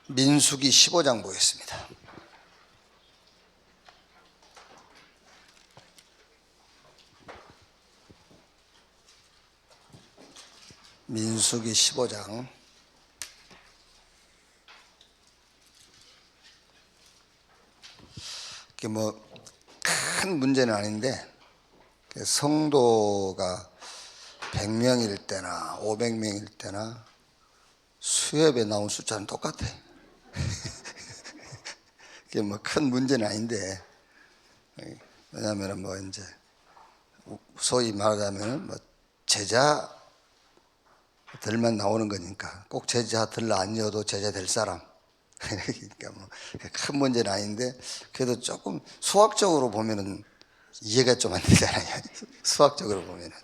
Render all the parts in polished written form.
민수기 15장 보겠습니다. 민수기 15장. 이게 뭐 큰 문제는 아닌데, 성도가 100명일 때나 500명일 때나 수협에 나온 숫자는 똑같아. 그게 뭐 큰 문제는 아닌데, 왜냐하면 뭐 이제 소위 말하자면 뭐 제자들만 나오는 거니까, 꼭 제자들 아니어도 제자 될 사람. 그러니까 뭐 큰 문제는 아닌데, 그래도 조금 수학적으로 보면은 이해가 좀 안 되잖아요. 수학적으로 보면은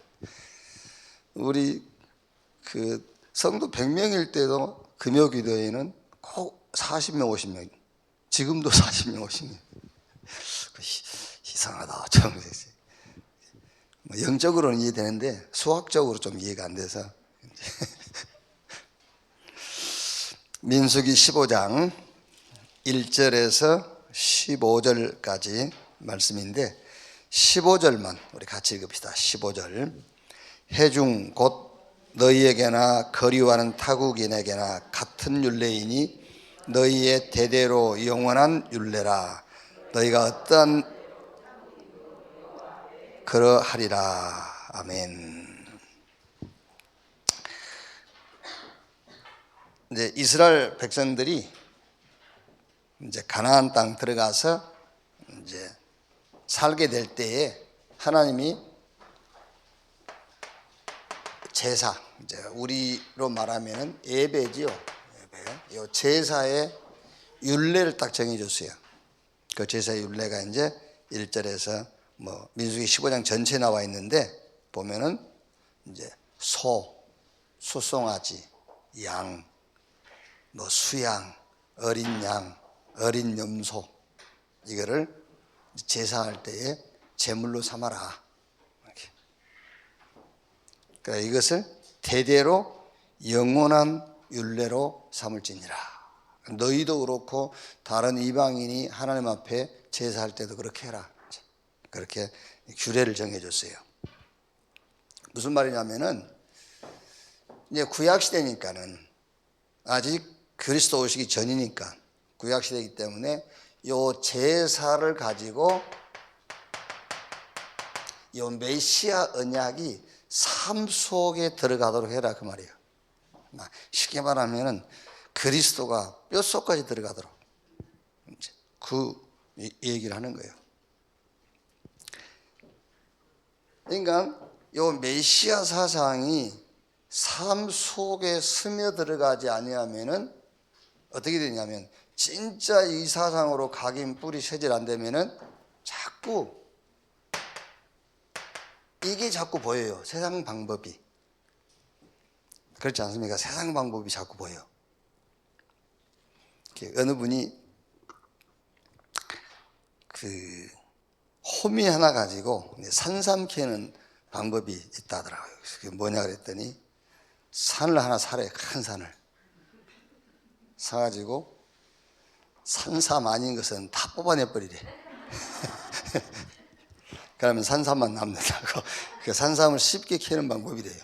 우리 그 성도 100명일 때도 금요기도회는 꼭 40명 50명, 지금도 40명 50명. 이상하다. 좀 뭐 영적으로는 이해되는데 수학적으로 좀 이해가 안 돼서. 민수기 15장 1절에서 15절까지 말씀인데, 15절만 우리 같이 읽읍시다. 15절. 해중 곧 너희에게나 거류하는 타국인에게나 같은 율례이니 너희의 대대로 영원한 율례라. 너희가 어떠한 그러하리라. 아멘. 이제 이스라엘 백성들이 이제 가나안 땅 들어가서 이제 살게 될 때에 하나님이 제사, 이제 우리로 말하면은 예배지요. 예배. 이 제사의 율례를 딱 정해줬어요. 그 제사의 율례가 이제 1절에서 뭐 민수기 15장 전체 나와 있는데, 보면은 이제 수송아지, 양, 뭐 수양, 어린 양, 어린 염소, 이거를 제사할 때에 제물로 삼아라. 그러니까 이것을 대대로 영원한 율례로 삼을지니라. 너희도 그렇고 다른 이방인이 하나님 앞에 제사할 때도 그렇게 해라. 그렇게 규례를 정해줬어요. 무슨 말이냐면은, 이제 구약 시대니까는, 아직 그리스도 오시기 전이니까, 구약 시대이기 때문에 요 제사를 가지고 요 메시아 언약이 삶 속에 들어가도록 해라, 그 말이에요. 쉽게 말하면은 그리스도가 뼛속까지 들어가도록, 그 얘기를 하는 거예요. 그러니까 요 메시아 사상이 삶 속에 스며들어가지 아니하면은 어떻게 되냐면, 진짜 이 사상으로 각인 뿌리 세질 안 되면은 자꾸 이게 자꾸 보여요. 세상 방법이. 그렇지 않습니까? 세상 방법이 자꾸 보여. 어느 분이 그 호미 하나 가지고 산삼 캐는 방법이 있다 하더라고요. 그게 뭐냐 그랬더니, 산을 하나 사래. 큰 산을 사가지고 산삼 아닌 것은 다 뽑아내버리래. 그러면 산삼만 남는다고. 그 산삼을 쉽게 캐는 방법이래요.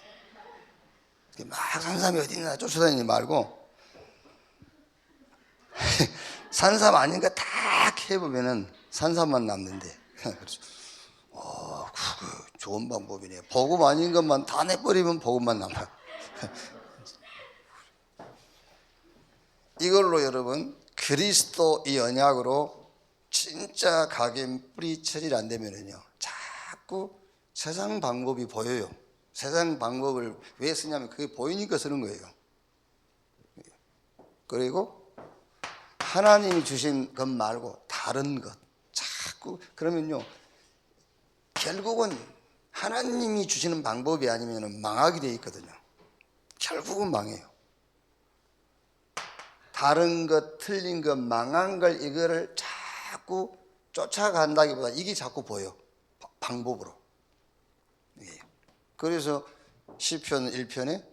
막 산삼이 어디 있나 쫓아다니지 말고 산삼 아닌 거 다 캐보면은 산삼만 남는데. 그렇죠. 좋은 방법이네. 복음 아닌 것만 다 내버리면 복음만 남아. 이걸로 여러분, 그리스도 이 언약으로 진짜 각인 뿌리 처리 안 되면은요, 자꾸 세상 방법이 보여요. 세상 방법을 왜 쓰냐면 그게 보이니까 쓰는 거예요. 그리고 하나님이 주신 것 말고 다른 것 자꾸, 그러면요 결국은 하나님이 주시는 방법이 아니면 망하게 돼 있거든요. 결국은 망해요. 다른 것, 틀린 것, 망한 걸, 이거를 자꾸 쫓아간다기보다 이게 자꾸 보여. 방법으로. 그래서 시편 1편에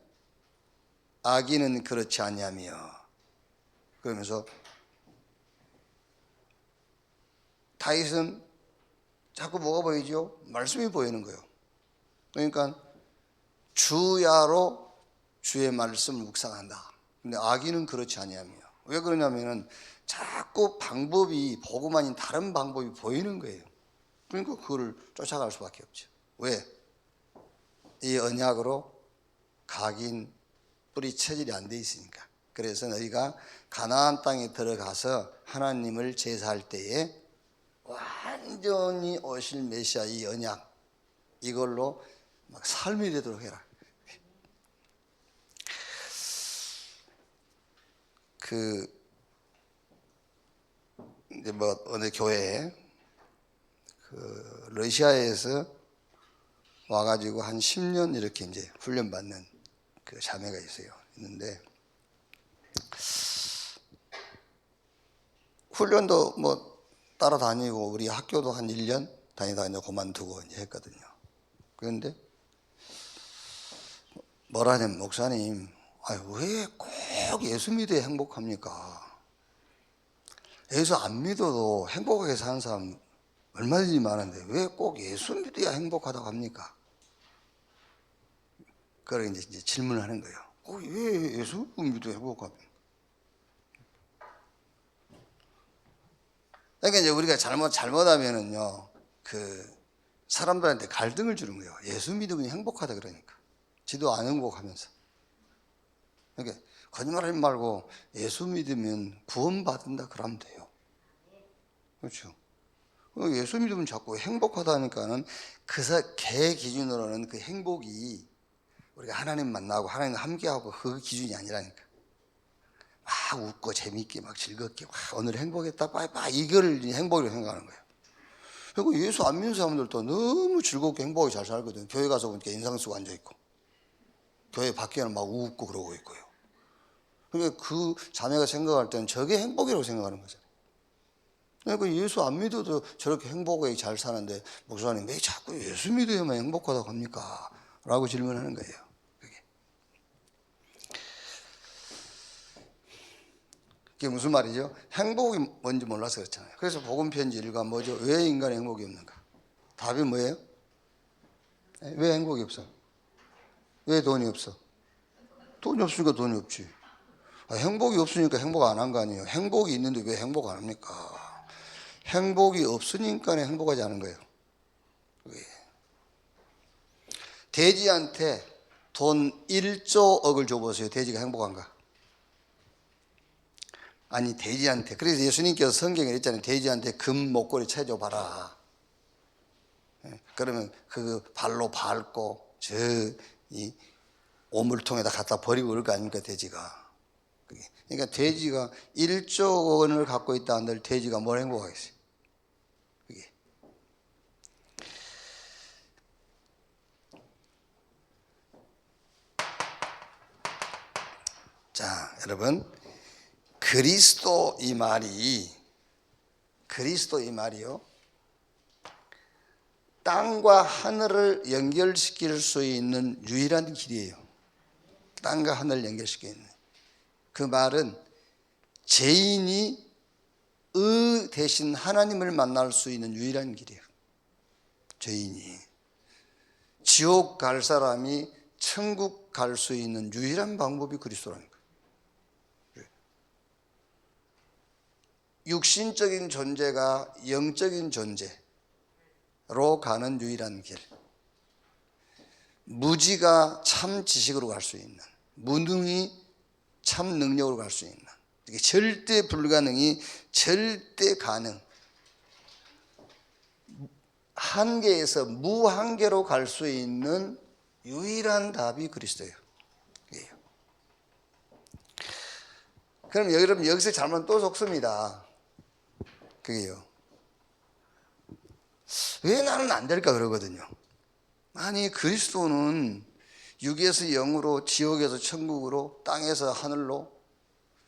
악인은 그렇지 아니하며 그러면서 다윗은 자꾸 뭐가 보이죠? 말씀이 보이는 거예요. 그러니까 주야로 주의 말씀을 묵상한다. 근데 아기는 그렇지 아니하며. 왜 그러냐면은 자꾸 방법이 복음 아닌 다른 방법이 보이는 거예요. 그러니까 그거를 쫓아갈 수밖에 없죠. 왜? 이 언약으로 각인 뿌리 체질이 안 돼 있으니까. 그래서 너희가 가나안 땅에 들어가서 하나님을 제사할 때에 완전히 오실 메시아 이 언약 이걸로 막 삶이 되도록 해라. 이제 뭐 어느 교회에 러시아에서 와가지고 한 10년 이렇게 이제 훈련받는 그 자매가 있는데 훈련도 뭐 따라다니고 우리 학교도 한 1년 다니다 이제 그만두고 이제 했거든요. 그런데 뭐라 하냐면 목사님, 왜 꼭 예수 믿어야 행복합니까? 예수 안 믿어도 행복하게 사는 사람 얼마든지 많은데 왜 꼭 예수 믿어야 행복하다고 합니까? 그래 이제 질문을 하는 거예요. 왜 예수 믿어야 행복합니까? 그러니까 이제 우리가 잘못하면은요, 사람들한테 갈등을 주는 거예요. 예수 믿으면 행복하다 그러니까. 지도 안 행복하면서. 그러니까 거짓말하지 말고 예수 믿으면 구원받는다 그러면 돼요. 그렇죠. 예수 믿으면 자꾸 행복하다니까는 걔 기준으로는 그 행복이 우리가 하나님 만나고 하나님 함께하고 그 기준이 아니라니까. 막 웃고 재밌게 막 즐겁게 오늘 행복했다 빠이빠이 이걸 행복이라고 생각하는 거예요. 그리고 예수 안 믿는 사람들도 너무 즐겁게 행복하게 잘 살거든요. 교회 가서 보니까 인상 쓰고 앉아있고 교회 밖에는 막 웃고 그러고 있고요. 그러니까 그 자매가 생각할 때는 저게 행복이라고 생각하는 거죠. 그러니까 예수 안 믿어도 저렇게 행복하게 잘 사는데 목사님 왜 자꾸 예수 믿어야만 행복하다고 합니까? 라고 질문하는 거예요. 그게 무슨 말이죠? 행복이 뭔지 몰라서 그렇잖아요. 그래서 복음 편지 읽으면 뭐죠? 왜 인간이 행복이 없는가? 답이 뭐예요? 왜 행복이 없어? 왜 돈이 없어? 돈이 없으니까 돈이 없지. 행복이 없으니까 행복 안 한 거 아니에요. 행복이 있는데 왜 행복 안 합니까? 행복이 없으니까 행복하지 않은 거예요. 돼지한테 돈 1조억을 줘보세요. 돼지가 행복한가? 아니 돼지한테. 그래서 예수님께서 성경에 있잖아요. 돼지한테 금 목걸이 채줘봐라. 그러면 그 발로 밟고 이 오물통에다 갖다 버리고 그럴 거 아닙니까 돼지가. 그러니까 돼지가 1조 원을 갖고 있다 한들 돼지가 뭘 행복하겠어요. 그게. 자 여러분 그리스도 이 말이요 땅과 하늘을 연결시킬 수 있는 유일한 길이에요. 땅과 하늘을 연결시키는 그 말은 죄인이 의 대신 하나님을 만날 수 있는 유일한 길이에요. 죄인이 지옥 갈 사람이 천국 갈 수 있는 유일한 방법이 그리스도라는 거예요. 육신적인 존재가 영적인 존재로 가는 유일한 길. 무지가 참 지식으로 갈 수 있는, 무능이 참 능력으로 갈 수 있는, 절대 불가능이 절대 가능, 한계에서 무한계로 갈 수 있는 유일한 답이 그리스도예요. 그럼 여러분 여기서 잘못 또 속습니다. 그게요. 왜 나는 안 될까 그러거든요. 아니 그리스도는 육에서 영으로, 지옥에서 천국으로, 땅에서 하늘로,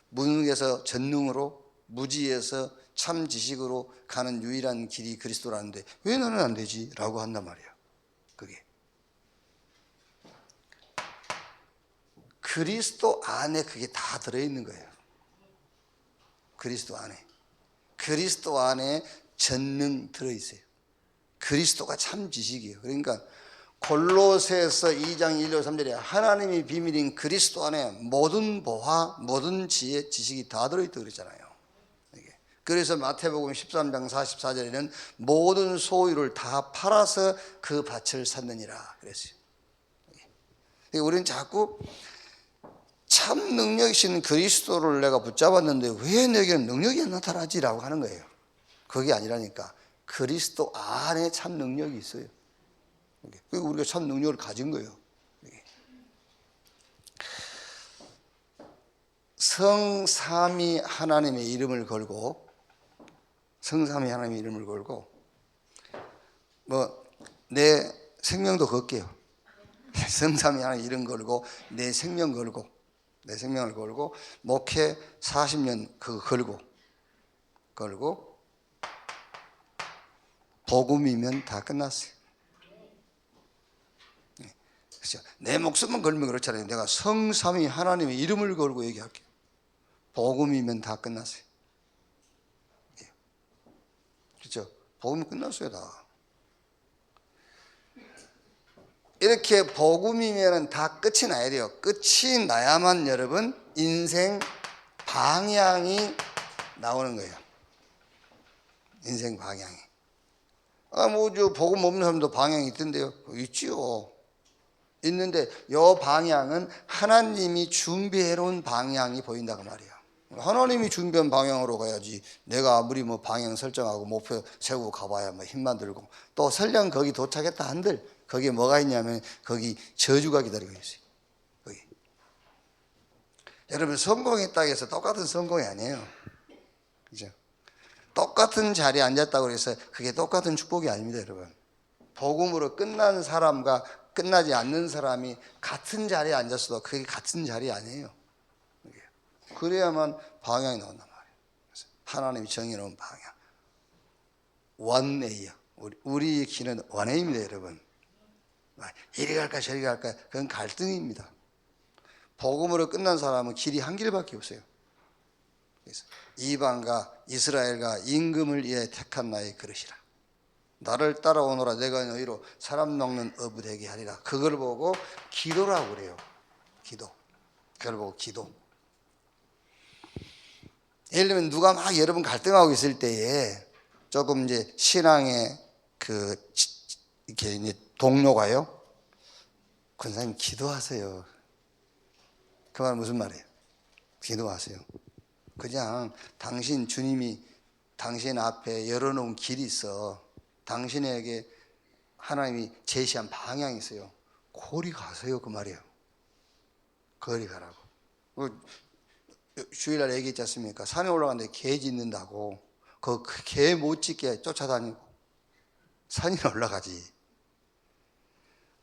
무능에서 전능으로, 무지에서 참 지식으로 가는 유일한 길이 그리스도라는데 왜 나는 안 되지? 라고 한단 말이에요. 그게 그리스도 안에 그게 다 들어있는 거예요. 그리스도 안에. 그리스도 안에 전능 들어있어요. 그리스도가 참 지식이에요. 그러니까 골로새서 2장 1절 3절에 하나님의 비밀인 그리스도 안에 모든 보화, 모든 지혜, 지식이 다 들어있다고 그랬잖아요. 그래서 마태복음 13장 44절에는 모든 소유를 다 팔아서 그 밭을 샀느니라 그랬어요. 우리는 자꾸 참 능력이신 그리스도를 내가 붙잡았는데 왜 내게는 능력이 안 나타나지라고 하는 거예요. 그게 아니라니까. 그리스도 안에 참 능력이 있어요. 우리가 참 능력을 가진 거예요. 성삼위 하나님의 이름을 걸고, 성삼위 하나님의 이름을 걸고, 내 생명도 걸게요. 성삼위 하나님 이름 걸고, 내 생명 걸고, 내 생명을 걸고, 목회 40년 그거 걸고, 복음이면 다 끝났어요. 그렇죠? 내 목숨만 걸면 그렇잖아요. 내가 성삼위 하나님의 이름을 걸고 얘기할게요. 복음이면 다 끝났어요. 그렇죠? 복음이 끝났어요, 다. 이렇게 복음이면 다 끝이 나야 돼요. 끝이 나야만 여러분 인생 방향이 나오는 거예요. 인생 방향이. 저 복음 없는 사람도 방향이 있던데요. 있지요. 있는데 이 방향은 하나님이 준비해 놓은 방향이 보인다고 말이에요. 하나님이 준비한 방향으로 가야지. 내가 아무리 방향 설정하고 목표 세우고 가봐야 힘만 들고, 또 설령 거기 도착했다 한들 거기에 뭐가 있냐면 거기 저주가 기다리고 있어요. 거기. 여러분, 성공했다 해서 똑같은 성공이 아니에요. 그죠? 똑같은 자리에 앉았다고 해서 그게 똑같은 축복이 아닙니다, 여러분. 복음으로 끝난 사람과 끝나지 않는 사람이 같은 자리에 앉았어도 그게 같은 자리 아니에요. 그래야만 방향이 나온단 말이에요. 그래서 하나님이 정해놓은 방향. 원웨이요. 우리 길은 원웨이입니다, 여러분. 이리 갈까 저리 갈까 그건 갈등입니다. 복음으로 끝난 사람은 길이 한 길밖에 없어요. 그래서 이방과 이스라엘과 임금을 위해 택한 나의 그릇이라. 나를 따라오너라 내가 너희로 사람 먹는 어부 되게 하리라. 그걸 보고 기도라고 그래요. 기도. 그걸 보고 기도. 예를 들면 누가 막 여러분 갈등하고 있을 때에 조금 이제 신앙의 이렇게 이제 동료가요. 권사님 기도하세요. 그 말은 무슨 말이에요? 기도하세요. 그냥 당신 주님이 당신 앞에 열어놓은 길이 있어. 당신에게 하나님이 제시한 방향이 있어요. 거리 가세요. 그 말이에요. 거리 가라고. 주일날 얘기했지 않습니까? 산에 올라갔는데 개 짖는다고. 그 개 못 짖게 쫓아다니고 산에 올라가지.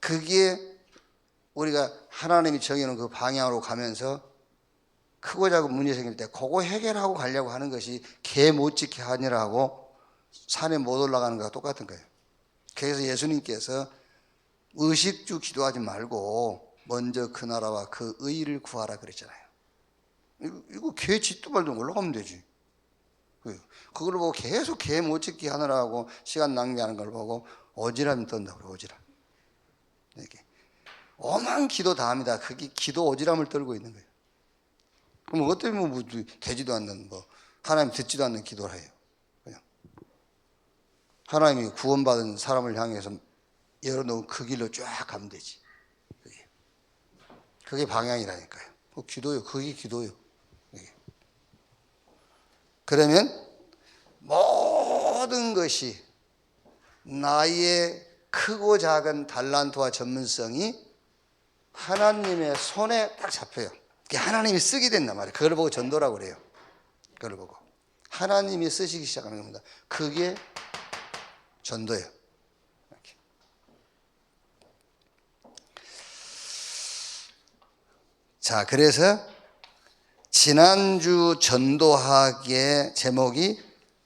그게 우리가 하나님이 정해놓은 그 방향으로 가면서 크고 작은 문제 생길 때 그거 해결하고 가려고 하는 것이 개 못 짖게 하느라고 산에 못 올라가는 거와 똑같은 거예요. 그래서 예수님께서 의식주 기도하지 말고 먼저 그 나라와 그 의를 구하라 그랬잖아요. 이거 개 짖도 말도 올라가면 되지. 그걸 보고 계속 개 못 짖게 하느라고 시간 낭비하는 걸 보고 오지랖이 떤다고. 오지랖. 이렇게 오만 기도 다 합니다. 그게 기도 오지랖을 떨고 있는 거예요. 그럼 그것 때문에 되지도 않는 하나님 듣지도 않는 기도를 해요. 그냥 하나님이 구원받은 사람을 향해서 열어놓은 그 길로 쫙 가면 되지. 그게 방향이라니까요. 기도요. 그게 기도요. 그러면 모든 것이 나의 크고 작은 달란트와 전문성이 하나님의 손에 딱 잡혀요. 하나님이 쓰게 된단 말이에요. 그걸 보고 전도라고 그래요. 그걸 보고 하나님이 쓰시기 시작하는 겁니다. 그게 전도예요. 이렇게. 자, 그래서 지난주 전도학의 제목이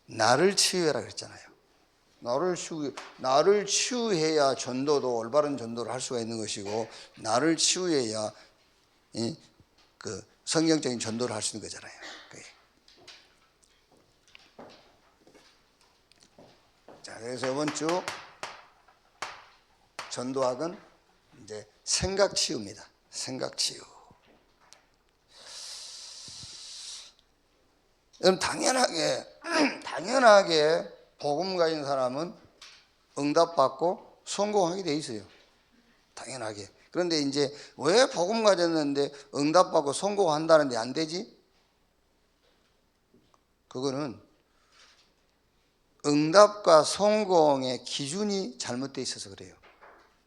나를 치유해라 그랬잖아요. 나를 치유해야 전도도 올바른 전도를 할 수가 있는 것이고, 나를 치유해야 그 성경적인 전도를 할 수 있는 거잖아요. 그래서 이번 주 전도학은 이제 생각치유입니다. 생각치유. 여러분 당연하게 복음 가진 사람은 응답받고 성공하게 돼 있어요. 당연하게. 그런데 이제 왜 복음 가졌는데 응답받고 성공한다는데 안 되지? 그거는 응답과 성공의 기준이 잘못되어 있어서 그래요.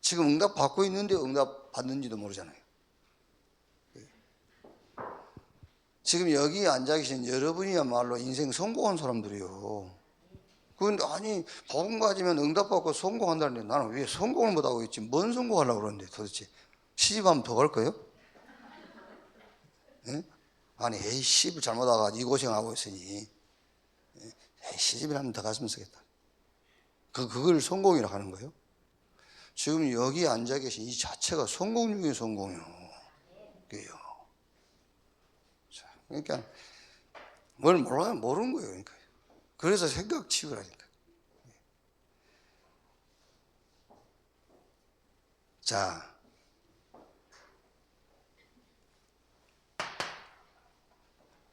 지금 응답 받고 있는데 응답 받는지도 모르잖아요. 지금 여기 앉아 계신 여러분이야말로 인생 성공한 사람들이요. 그런데 아니 복음 가지면 응답 받고 성공한다는데 나는 왜 성공을 못하고 있지? 뭔 성공하려고 그러는데 도대체 시집하면 더 갈 거예요? 예? 아니 에이 시집을 잘못 와가지고 이 고생하고 있으니 에이 시집이라면 더 갔으면 쓰겠다. 그걸 성공이라고 하는 거예요? 지금 여기 앉아 계신 이 자체가 성공 중의 성공이요. 그게요. 그러니까 뭘 몰라요? 모르는 거예요. 그러니까. 그래서 생각 치우라니까. 자,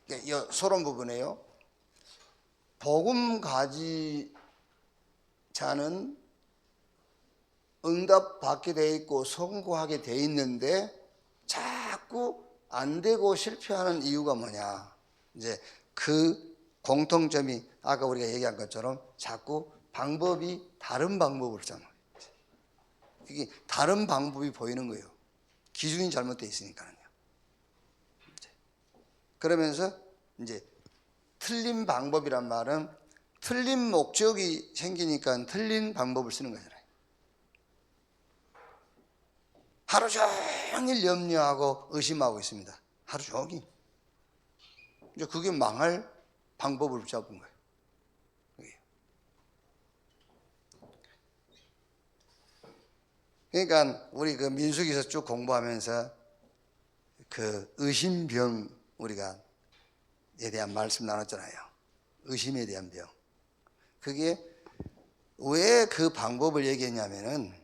이 서론 부분에요. 복음 가지 자는 응답 받게 돼 있고 성공하게 돼 있는데 자꾸 안 되고 실패하는 이유가 뭐냐? 이제 그 공통점이 아까 우리가 얘기한 것처럼 자꾸 방법이 다른 방법을 잡는 거예요. 이게 다른 방법이 보이는 거예요. 기준이 잘못되어 있으니까요. 그러면서 이제 틀린 방법이란 말은 틀린 목적이 생기니까 틀린 방법을 쓰는 거잖아요. 하루 종일 염려하고 의심하고 있습니다. 하루 종일. 이제 그게 망할 방법을 잡은 거예요. 그러니까 우리 그 민수기에서 쭉 공부하면서 그 의심병 우리가 에 대한 말씀 나눴잖아요. 의심에 대한 병. 그게 왜 그 방법을 얘기했냐면은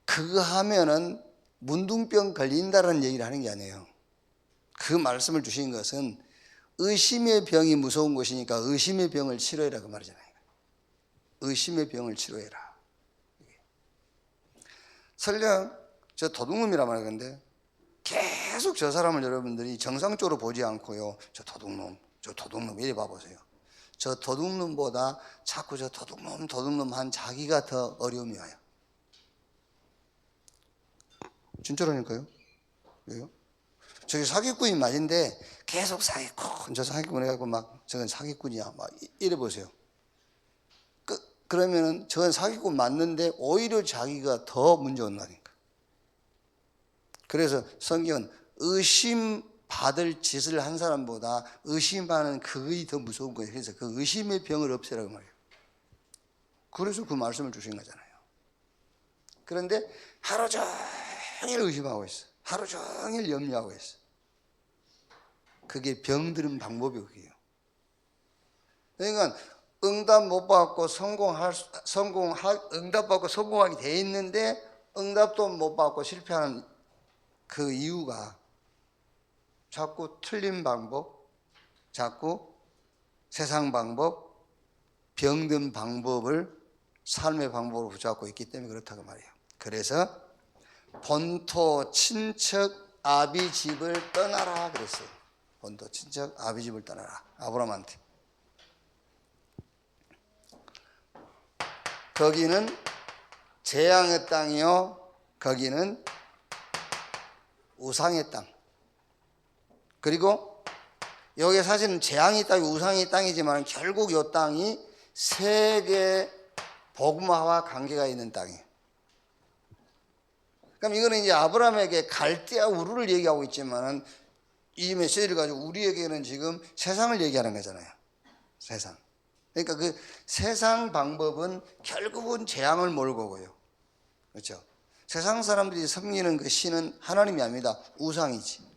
그거 하면은 문둥병 걸린다는 얘기를 하는 게 아니에요. 그 말씀을 주신 것은 의심의 병이 무서운 것이니까 의심의 병을 치료해라 그 말이잖아요. 의심의 병을 치료해라. 설령 저 도둑놈이란 말인데 계속 저 사람을 여러분들이 정상적으로 보지 않고요. 저 도둑놈 이래 봐보세요. 저 도둑놈보다 자꾸 저 도둑놈 한 자기가 더 어려움이 와요. 진짜라니까요. 왜요? 저기 사기꾼이 맞은데 계속 사기꾼, 저 사기꾼 해갖고 막 저건 사기꾼이야 막 이래 보세요. 그러면은 저건 사기꾼 맞는데 오히려 자기가 더 문제 온다니까. 그래서 성경은 의심 받을 짓을 한 사람보다 의심하는 그것이 더 무서운 거예요. 그래서 그 의심의 병을 없애라고 말이에요. 그래서 그 말씀을 주신 거잖아요. 그런데 하루 종일 의심하고 있어. 하루 종일 염려하고 있어. 그게 병드는 방법이 그게요. 그러니까 응답 못 받고 응답 받고 성공하게 돼 있는데 응답도 못 받고 실패하는 그 이유가 자꾸 틀린 방법, 자꾸 세상 방법, 병든 방법을 삶의 방법으로 붙잡고 있기 때문에 그렇다고 말이에요. 그래서 본토 친척 아비 집을 떠나라 그랬어요. 본토 친척 아비 집을 떠나라. 아브라함한테. 거기는 재앙의 땅이요. 거기는 우상의 땅. 그리고 여기 사실은 재앙의 땅이 우상의 땅이지만 결국 이 땅이 세계 복음화와 관계가 있는 땅이에요. 그럼 이거는 이제 아브라함에게 갈대아 우르를 얘기하고 있지만은 이 메시지를 가지고 우리에게는 지금 세상을 얘기하는 거잖아요. 세상. 그러니까 그 세상 방법은 결국은 재앙을 몰고 오고요. 그렇죠? 세상 사람들이 섬기는 그 신은 하나님이 아닙니다. 우상이지.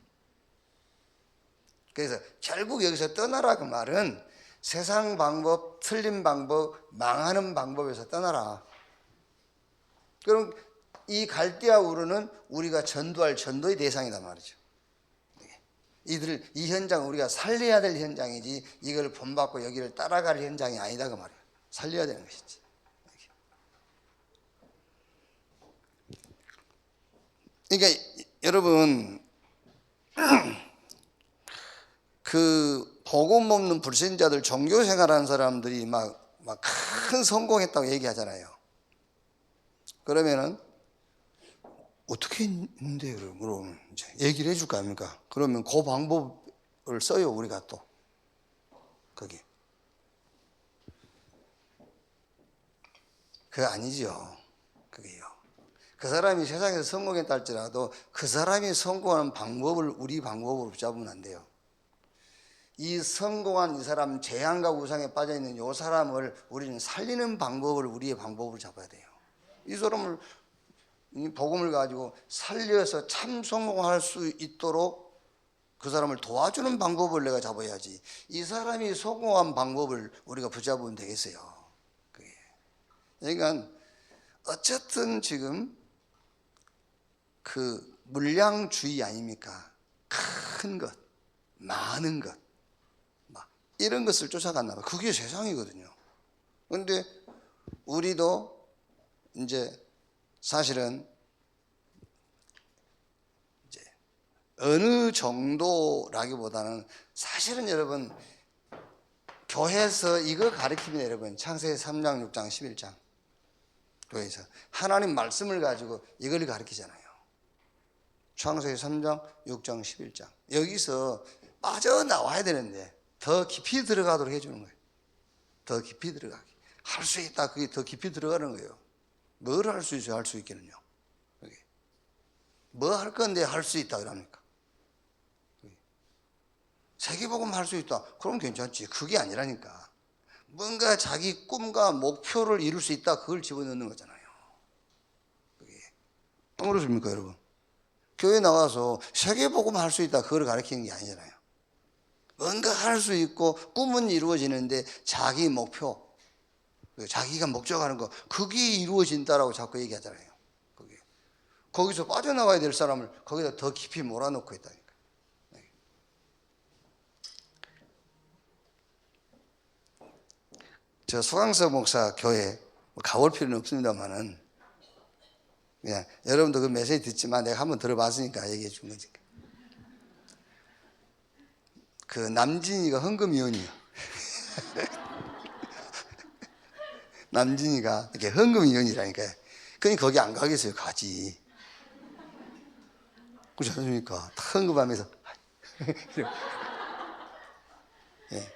그래서 결국 여기서 떠나라 그 말은 세상 방법, 틀린 방법, 망하는 방법에서 떠나라. 그럼 이 갈대아 우르는 우리가 전도할 전도의 대상이란 말이죠. 이 현장은 우리가 살려야 될 현장이지 이걸 본받고 여기를 따라갈 현장이 아니다 그 말이에요. 살려야 되는 것이지. 그러니까 여러분 그 복음 없는 불신자들 종교 생활하는 사람들이 막 큰 성공했다고 얘기하잖아요. 그러면은 어떻게 했는데 그럼 이제 얘기를 해줄 거 아닙니까? 그러면 그 방법을 써요 우리가 또 거기. 그거 아니죠. 그게요. 그 사람이 세상에서 성공했다 할지라도 그 사람이 성공하는 방법을 우리 방법으로 붙잡으면 안 돼요. 이 성공한 이 사람, 재앙과 우상에 빠져있는 이 사람을 우리는 살리는 방법을 우리의 방법으로 잡아야 돼요. 이 사람을 이 복음을 가지고 살려서 참 성공할 수 있도록 그 사람을 도와주는 방법을 내가 잡아야지. 이 사람이 성공한 방법을 우리가 붙잡으면 되겠어요. 그게. 그러니까 어쨌든 지금 그 물량주의 아닙니까? 큰 것, 많은 것, 막 이런 것을 쫓아간다. 그게 세상이거든요. 그런데 우리도 이제 사실은 이제 어느 정도라기보다는 사실은 여러분 교회에서 이거 가르칩니다. 여러분 창세기 3장, 6장, 11장 교회에서 하나님 말씀을 가지고 이걸 가르치잖아요. 창세기 3장, 6장, 11장 여기서 빠져나와야 되는데 더 깊이 들어가도록 해주는 거예요. 더 깊이 들어가게 할 수 있다. 그게 더 깊이 들어가는 거예요. 뭘 할 수 있어요? 할 수 있겠느냐? 뭐 할 건데 할 수 있다 그럽니까? 세계복음 할 수 있다. 그럼 괜찮지. 그게 아니라니까. 뭔가 자기 꿈과 목표를 이룰 수 있다. 그걸 집어넣는 거잖아요. 그게. 안 그렇습니까, 여러분? 교회 나와서 세계복음 할 수 있다. 그걸 가르치는 게 아니잖아요. 뭔가 할 수 있고 꿈은 이루어지는데 자기 목표, 자기가 목적하는 거 그게 이루어진다라고 자꾸 얘기하잖아요. 그게. 거기서 빠져나와야 될 사람을 거기다 더 깊이 몰아넣고 있다니까. 저 수강석 목사 교회 가볼 필요는 없습니다만은 그냥 여러분도 그 메시지 듣지만 내가 한번 들어봤으니까 얘기해 준 거지. 그 남진이가 헌금위원이요. 남진이가 이렇게 헌금위원이라니까요. 그러니 거기 안 가겠어요. 가지. 그렇지 않습니까? 헌금하면서. 예.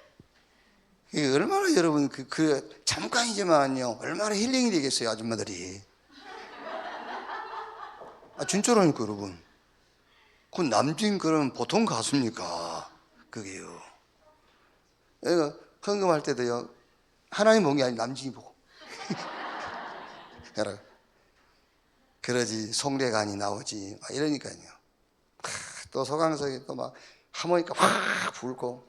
이게 얼마나 여러분 그 잠깐이지만요. 얼마나 힐링이 되겠어요, 아줌마들이. 아 진짜라니까 여러분. 그 남진 그럼 보통 가수입니까? 그게요. 그러니까 헌금할 때도요. 하나님 본 게 아니고 남진이 보고. 그러지 송대간이 나오지 이러니까요. 또 소강석이 또 막 하모니카 확 불고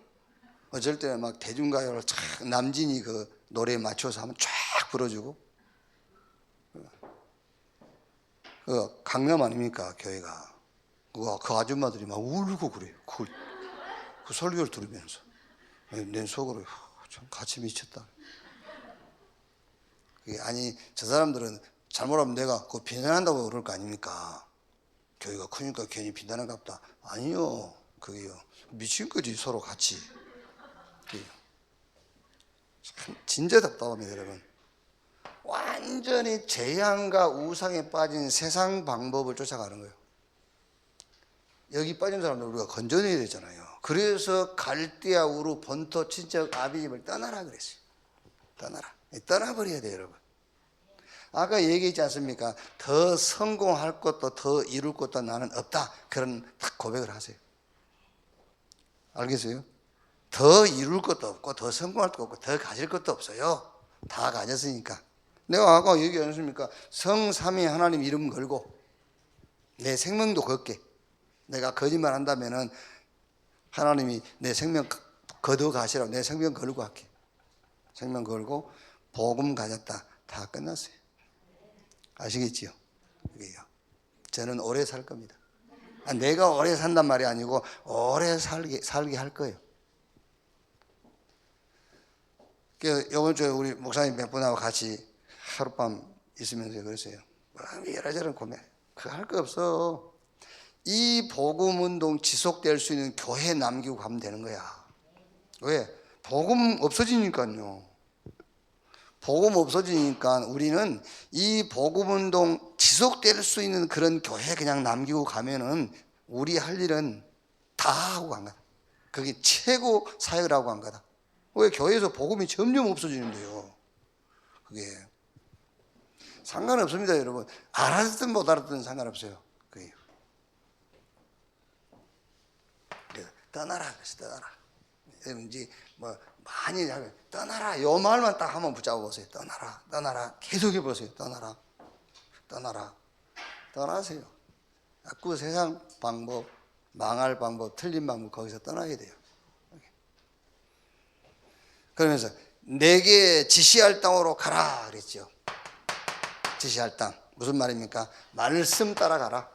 어쩔 때는 막 대중가요를 쫙 남진이 그 노래에 맞춰서 한번 쫙 불어주고. 그 강남 아닙니까 교회가. 그 아줌마들이 막 울고 그래요. 그 설교를 들으면서 내 속으로 참 같이 미쳤다. 아니 저 사람들은 잘못하면 내가 그거 비난한다고 그럴 거 아닙니까? 교회가 크니까 괜히 비난한갑다. 아니요. 그게요. 미친 거지 서로 같이. 참 진짜 답답합니다 여러분. 완전히 재앙과 우상에 빠진 세상 방법을 쫓아가는 거예요. 여기 빠진 사람들 우리가 건져내야 되잖아요. 그래서 갈대아 우르 본토 친척 아비집을 떠나라 그랬어요. 떠나버려야 돼요 여러분. 아까 얘기했지 않습니까? 더 성공할 것도 더 이룰 것도 나는 없다. 그런 딱 고백을 하세요. 알겠어요? 더 이룰 것도 없고 더 성공할 것도 없고 더 가질 것도 없어요. 다 가졌으니까. 내가 아까 얘기하지 않습니까? 성삼위 하나님 이름 걸고 내 생명도 걸게. 내가 거짓말 한다면은 하나님이 내 생명 걷어 가시라고 내 생명 걸고 할게. 생명 걸고 복음 가졌다. 다 끝났어요. 아시겠지요? 그게요. 저는 오래 살 겁니다. 내가 오래 산단 말이 아니고 오래 살게 할 거예요. 이번 주에 우리 목사님 몇 분하고 같이 하룻밤 있으면서 그랬어요. 이래저래 고민. 그거 할 거 없어. 이 복음 운동 지속될 수 있는 교회 남기고 가면 되는 거야. 왜? 복음 없어지니까요. 복음 없어지니까 우리는 이 복음 운동 지속될 수 있는 그런 교회 그냥 남기고 가면은 우리 할 일은 다 하고 간 거다. 그게 최고 사역을 하고 간 거다. 왜? 교회에서 복음이 점점 없어지는데요. 그게 상관없습니다, 여러분. 알았든 못 알았든 상관없어요. 그게 떠나라, 그래서 떠나라. 이제 뭐 많이 하면 떠나라. 요 말만 딱 한번 붙잡아 보세요. 떠나라, 떠나라. 계속해 보세요. 떠나라, 떠나라. 떠나세요. 그 세상 방법, 망할 방법, 틀린 방법 거기서 떠나게 돼요. 그러면서 내게 지시할 땅으로 가라 그랬죠. 지시할 땅 무슨 말입니까? 말씀 따라가라.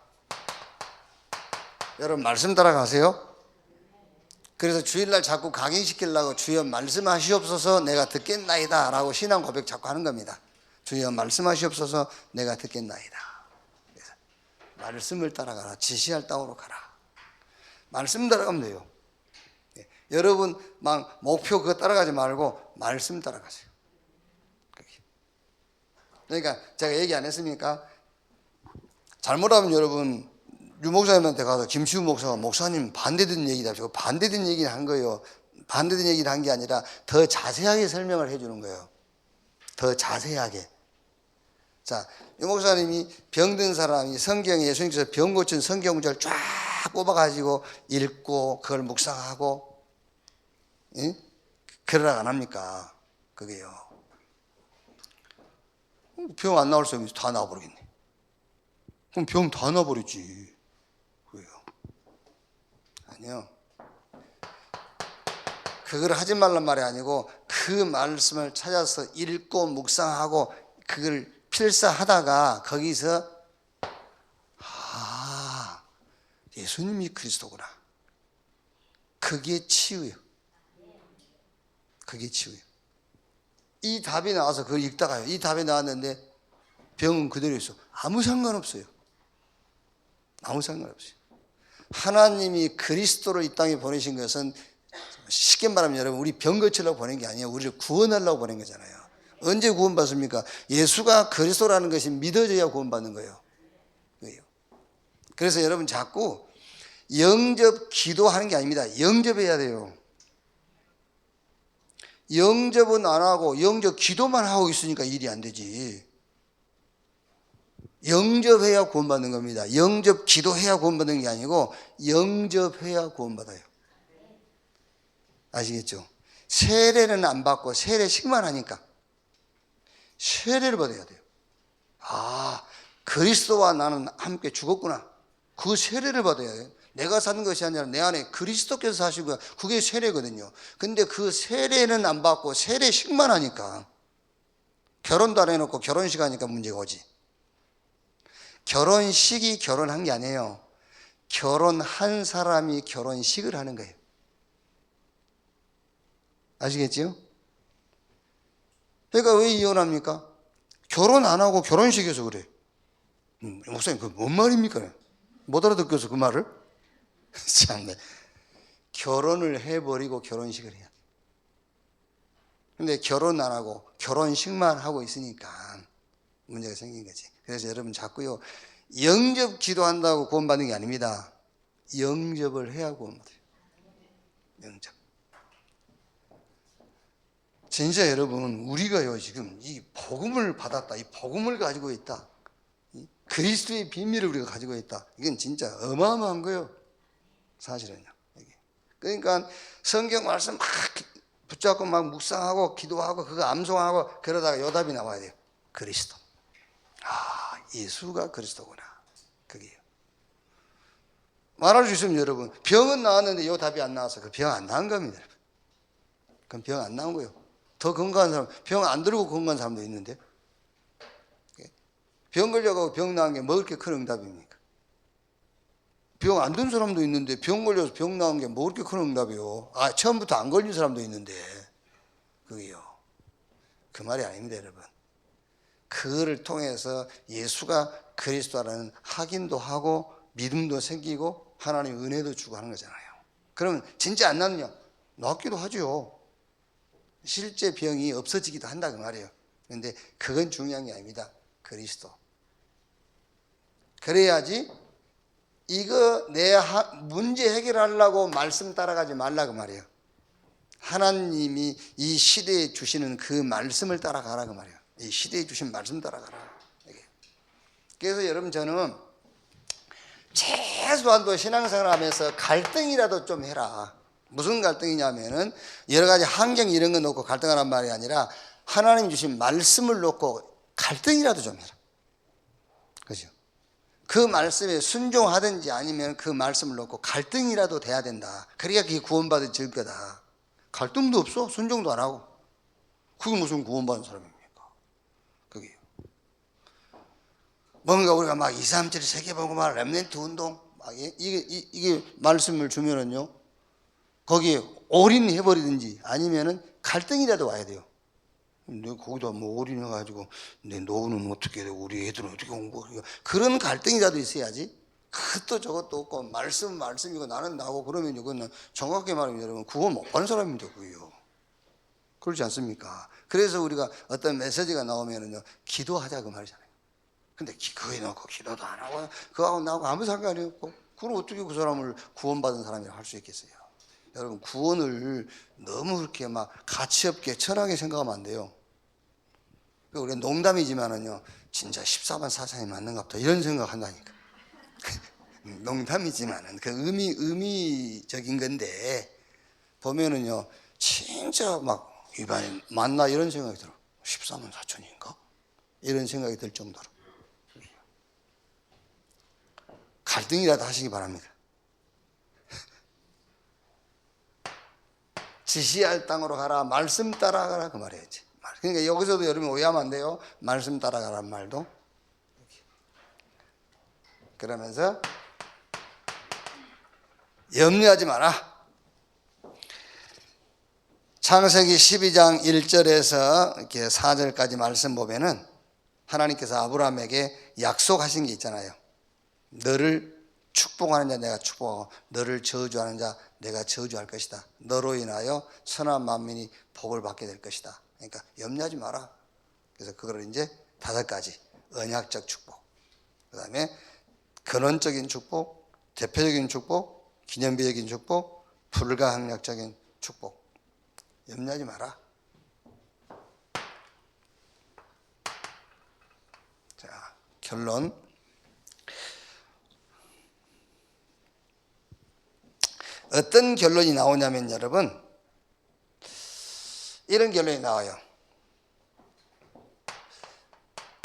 여러분 말씀 따라가세요. 그래서 주일날 자꾸 강의시키려고 주여 말씀하시옵소서 내가 듣겠나이다 라고 신앙 고백 자꾸 하는 겁니다. 주여 말씀하시옵소서 내가 듣겠나이다. 그래서 말씀을 따라가라. 지시할 땅으로 가라. 말씀 따라가면 돼요. 여러분 막 목표 그거 따라가지 말고 말씀 따라가세요. 그러니까 제가 얘기 안 했습니까? 잘못하면 여러분 유 목사님한테 가서 김시우 목사가 목사님 반대된 얘기다 하시고 반대된 얘기를 한 거예요. 반대된 얘기를 한 게 아니라 더 자세하게 설명을 해주는 거예요. 더 자세하게. 자, 유 목사님이 병든 사람이 성경에 예수님께서 병 고친 성경 구절 쫙 꼽아가지고 읽고 그걸 묵상하고 예? 그러라 안 합니까? 그게요. 병 안 나올 사람이 다 나와버리겠네. 그럼 병 다 나와버리지. 그래요. 아니요. 그걸 하지 말란 말이 아니고 그 말씀을 찾아서 읽고 묵상하고 그걸 필사하다가 거기서 예수님이 그리스도구나. 그게 치유예요. 그게 치유예요. 이 답이 나와서 그걸 읽다가요. 이 답이 나왔는데 병은 그대로 있어. 아무 상관없어요. 아무 상관없어요. 하나님이 그리스도를 이 땅에 보내신 것은 쉽게 말하면 여러분 우리 병 고치려고 보낸 게 아니에요. 우리를 구원하려고 보낸 거잖아요. 언제 구원받습니까? 예수가 그리스도라는 것이 믿어져야 구원받는 거예요. 그래서 여러분 자꾸 영접 기도하는 게 아닙니다. 영접해야 돼요. 영접은 안 하고 영접 기도만 하고 있으니까 일이 안 되지. 영접해야 구원받는 겁니다. 영접 기도해야 구원받는 게 아니고 영접해야 구원받아요. 아시겠죠? 세례는 안 받고 세례식만 하니까 세례를 받아야 돼요. 그리스도와 나는 함께 죽었구나. 그 세례를 받아야 돼요. 내가 사는 것이 아니라 내 안에 그리스도께서 사시고 그게 세례거든요. 근데 그 세례는 안 받고 세례식만 하니까 결혼도 안 해놓고 결혼식 하니까 문제가 오지. 결혼식이 결혼한 게 아니에요. 결혼한 사람이 결혼식을 하는 거예요. 아시겠지요? 그러니까 왜 이혼합니까? 결혼 안 하고 결혼식에서 그래. 목사님 그 뭔 말입니까? 못 알아듣겠어 그 말을? 참네. 결혼을 해버리고 결혼식을 해야 돼. 근데 결혼 안 하고 결혼식만 하고 있으니까 문제가 생긴 거지. 그래서 여러분 자꾸요 영접 기도한다고 구원받는 게 아닙니다. 영접을 해야 구원받아요. 영접. 진짜 여러분 우리가요 지금 이 복음을 받았다. 이 복음을 가지고 있다. 그리스도의 비밀을 우리가 가지고 있다. 이건 진짜 어마어마한 거예요. 사실은요. 그러니까 성경 말씀 막 붙잡고 막 묵상하고 기도하고 그거 암송하고 그러다가 요답이 나와야 돼요. 그리스도. 예수가 그리스도구나. 그게요. 말할 수 있으면 여러분 병은 나왔는데 요 답이 안 나와서 그 병 안 나은 겁니다. 그럼 병 안 나온 거예요. 더 건강한 사람, 병 안 들고 건강한 사람도 있는데, 병 걸려가고 병 나은 게 뭐 그렇게 큰 응답입니까? 병 안 든 사람도 있는데 병 걸려서 병 나은 게 뭐 그렇게 큰 응답이요? 아, 처음부터 안 걸린 사람도 있는데, 그게요. 그 말이 아닙니다, 여러분. 그거를 통해서 예수가 그리스도라는 확인도 하고 믿음도 생기고 하나님 은혜도 주고 하는 거잖아요. 그러면 진짜 안 낫느냐? 낫기도 하죠. 실제 병이 없어지기도 한다 그 말이에요. 그런데 그건 중요한 게 아닙니다. 그리스도. 그래야지 이거 내 문제 해결하려고 말씀 따라가지 말라 그 말이에요. 하나님이 이 시대에 주시는 그 말씀을 따라가라 그 말이에요. 이 시대에 주신 말씀 따라가라. 그래서 여러분, 저는 최소한도 신앙생활 하면서 갈등이라도 좀 해라. 무슨 갈등이냐면은 여러 가지 환경 이런 거 놓고 갈등하란 말이 아니라 하나님 주신 말씀을 놓고 갈등이라도 좀 해라. 그죠? 그 말씀에 순종하든지 아니면 그 말씀을 놓고 갈등이라도 돼야 된다. 그래야 그게 구원받을 거다. 갈등도 없어. 순종도 안 하고. 그게 무슨 구원받은 사람입니까? 그게 뭔가 우리가 막 2, 3, 7 세계보고 막 렘넌트 운동 막 이게 말씀을 주면은요, 거기에 올인해버리든지 아니면은 갈등이라도 와야 돼요. 내가 거기다 뭐 올인해가지고 내 노후는 어떻게 되고 우리 애들은 어떻게 공부하고 그런 갈등이라도 있어야지. 그것도 저것도 없고 말씀이고 나는 나고 그러면 이거는 정확하게 말하면 여러분 구원 못 받는 사람입니다. 그게요. 그렇지 않습니까? 그래서 우리가 어떤 메시지가 나오면은요, 기도하자 그 말이잖아요. 근데 그거에 놓고 기도도 안 하고 그거하고 나하고 아무 상관이 없고, 그럼 어떻게 그 사람을 구원받은 사람이라고 할 수 있겠어요? 여러분, 구원을 너무 그렇게 막 가치 없게 천하게 생각하면 안 돼요. 우리가 농담이지만은요, 진짜 14만 사상이 맞는가 보다 이런 생각한다니까. 농담이지만은 그 의미적인 건데 보면은요, 진짜 막 위반이 맞나 이런 생각이 들어. 14만 4천인가? 이런 생각이 들 정도로. 갈등이라도 하시기 바랍니다. 지시할 땅으로 가라, 말씀 따라가라 그 말이에요. 그러니까 여기서도 여러분 오해하면 안 돼요. 말씀 따라가란 말도. 그러면서 염려하지 마라. 창세기 12장 1절에서 이렇게 4절까지 말씀 보면은 하나님께서 아브라함에게 약속하신 게 있잖아요. 너를 축복하는 자 내가 축복하고 너를 저주하는 자 내가 저주할 것이다. 너로 인하여 천하 만민이 복을 받게 될 것이다. 그러니까 염려하지 마라. 그래서 그걸 이제 5가지 언약적 축복, 그 다음에 근원적인 축복, 대표적인 축복, 기념비적인 축복, 불가항력적인 축복. 염려하지 마라. 자, 결론. 어떤 결론이 나오냐면 여러분, 이런 결론이 나와요.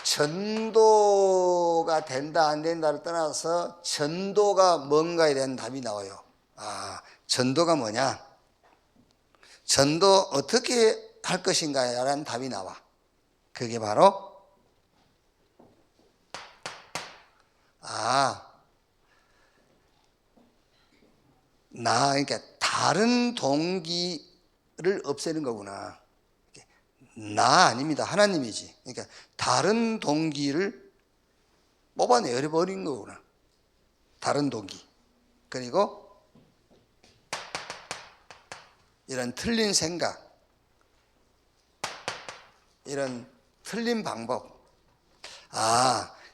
전도가 된다 안 된다를 떠나서 전도가 뭔가에 대한 답이 나와요. 아, 전도가 뭐냐? 전도 어떻게 할 것인가에 대한 답이 나와. 그게 바로 그러니까 다른 동기를 없애는 거구나. 나 아닙니다. 하나님이지. 그러니까 다른 동기를 뽑아내버린 거구나. 다른 동기. 그리고 이런 틀린 생각, 이런 틀린 방법.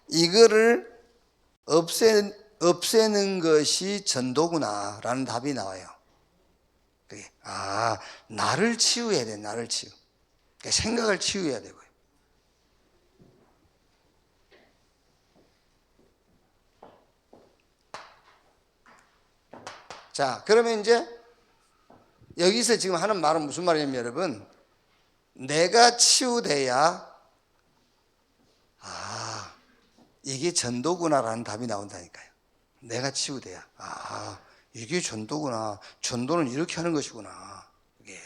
이거를 없애는 것이 전도구나라는 답이 나와요. 그게 나를 치유해야 돼. 나를 치유. 그러니까 생각을 치유해야 되고요. 자, 그러면 이제 여기서 지금 하는 말은 무슨 말이냐면 여러분, 내가 치유돼야 이게 전도구나라는 답이 나온다니까요. 내가 치유돼야 이게 전도구나. 전도는 이렇게 하는 것이구나. 이게.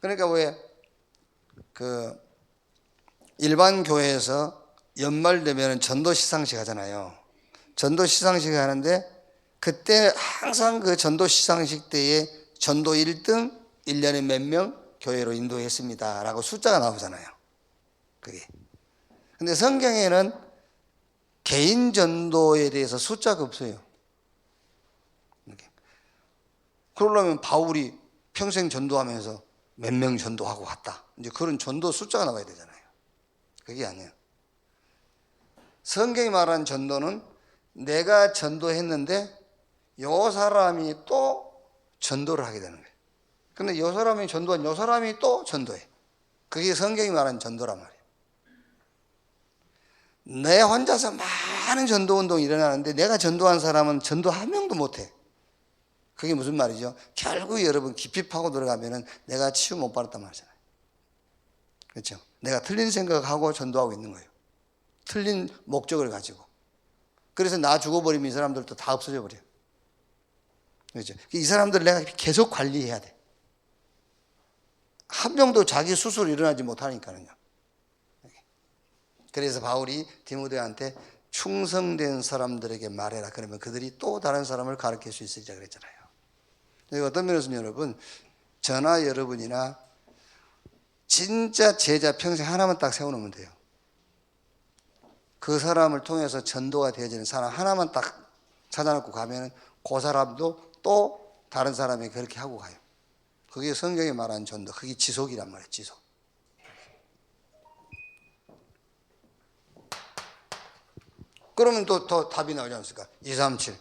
그러니까 왜 그 일반 교회에서 연말 되면 전도 시상식 하잖아요. 전도 시상식 하는데 그때 항상 그 전도 시상식 때에 전도 1등 1년에 몇 명 교회로 인도했습니다 라고 숫자가 나오잖아요. 그게. 근데 성경에는 개인 전도에 대해서 숫자가 없어요. 그러려면 바울이 평생 전도하면서 몇 명 전도하고 갔다. 이제 그런 전도 숫자가 나와야 되잖아요. 그게 아니에요. 성경이 말하는 전도는 내가 전도했는데 요 사람이 또 전도를 하게 되는 거예요. 근데 요 사람이 전도한 요 사람이 또 전도해. 그게 성경이 말하는 전도란 말이에요. 내 혼자서 많은 전도 운동이 일어나는데 내가 전도한 사람은 전도 한 명도 못해. 그게 무슨 말이죠? 결국 여러분 깊이 파고 들어가면은 내가 치유 못 받았단 말이잖아요. 그렇죠? 내가 틀린 생각하고 전도하고 있는 거예요. 틀린 목적을 가지고. 그래서 나 죽어버리면 이 사람들도 다 없어져 버려요. 그렇죠? 이 사람들을 내가 계속 관리해야 돼. 한 명도 자기 스스로 일어나지 못하니까요. 그래서 바울이 디모데한테 충성된 사람들에게 말해라. 그러면 그들이 또 다른 사람을 가르칠 수 있으리라 그랬잖아요. 어떤 면에서는 여러분, 저나 여러분이나 진짜 제자 평생 하나만 딱 세워놓으면 돼요. 그 사람을 통해서 전도가 되어지는 사람 하나만 딱 찾아놓고 가면 그 사람도 또 다른 사람이 그렇게 하고 가요. 그게 성경이 말하는 전도, 그게 지속이란 말이에요. 지속. 그러면 또 답이 나오지 않습니까? 237.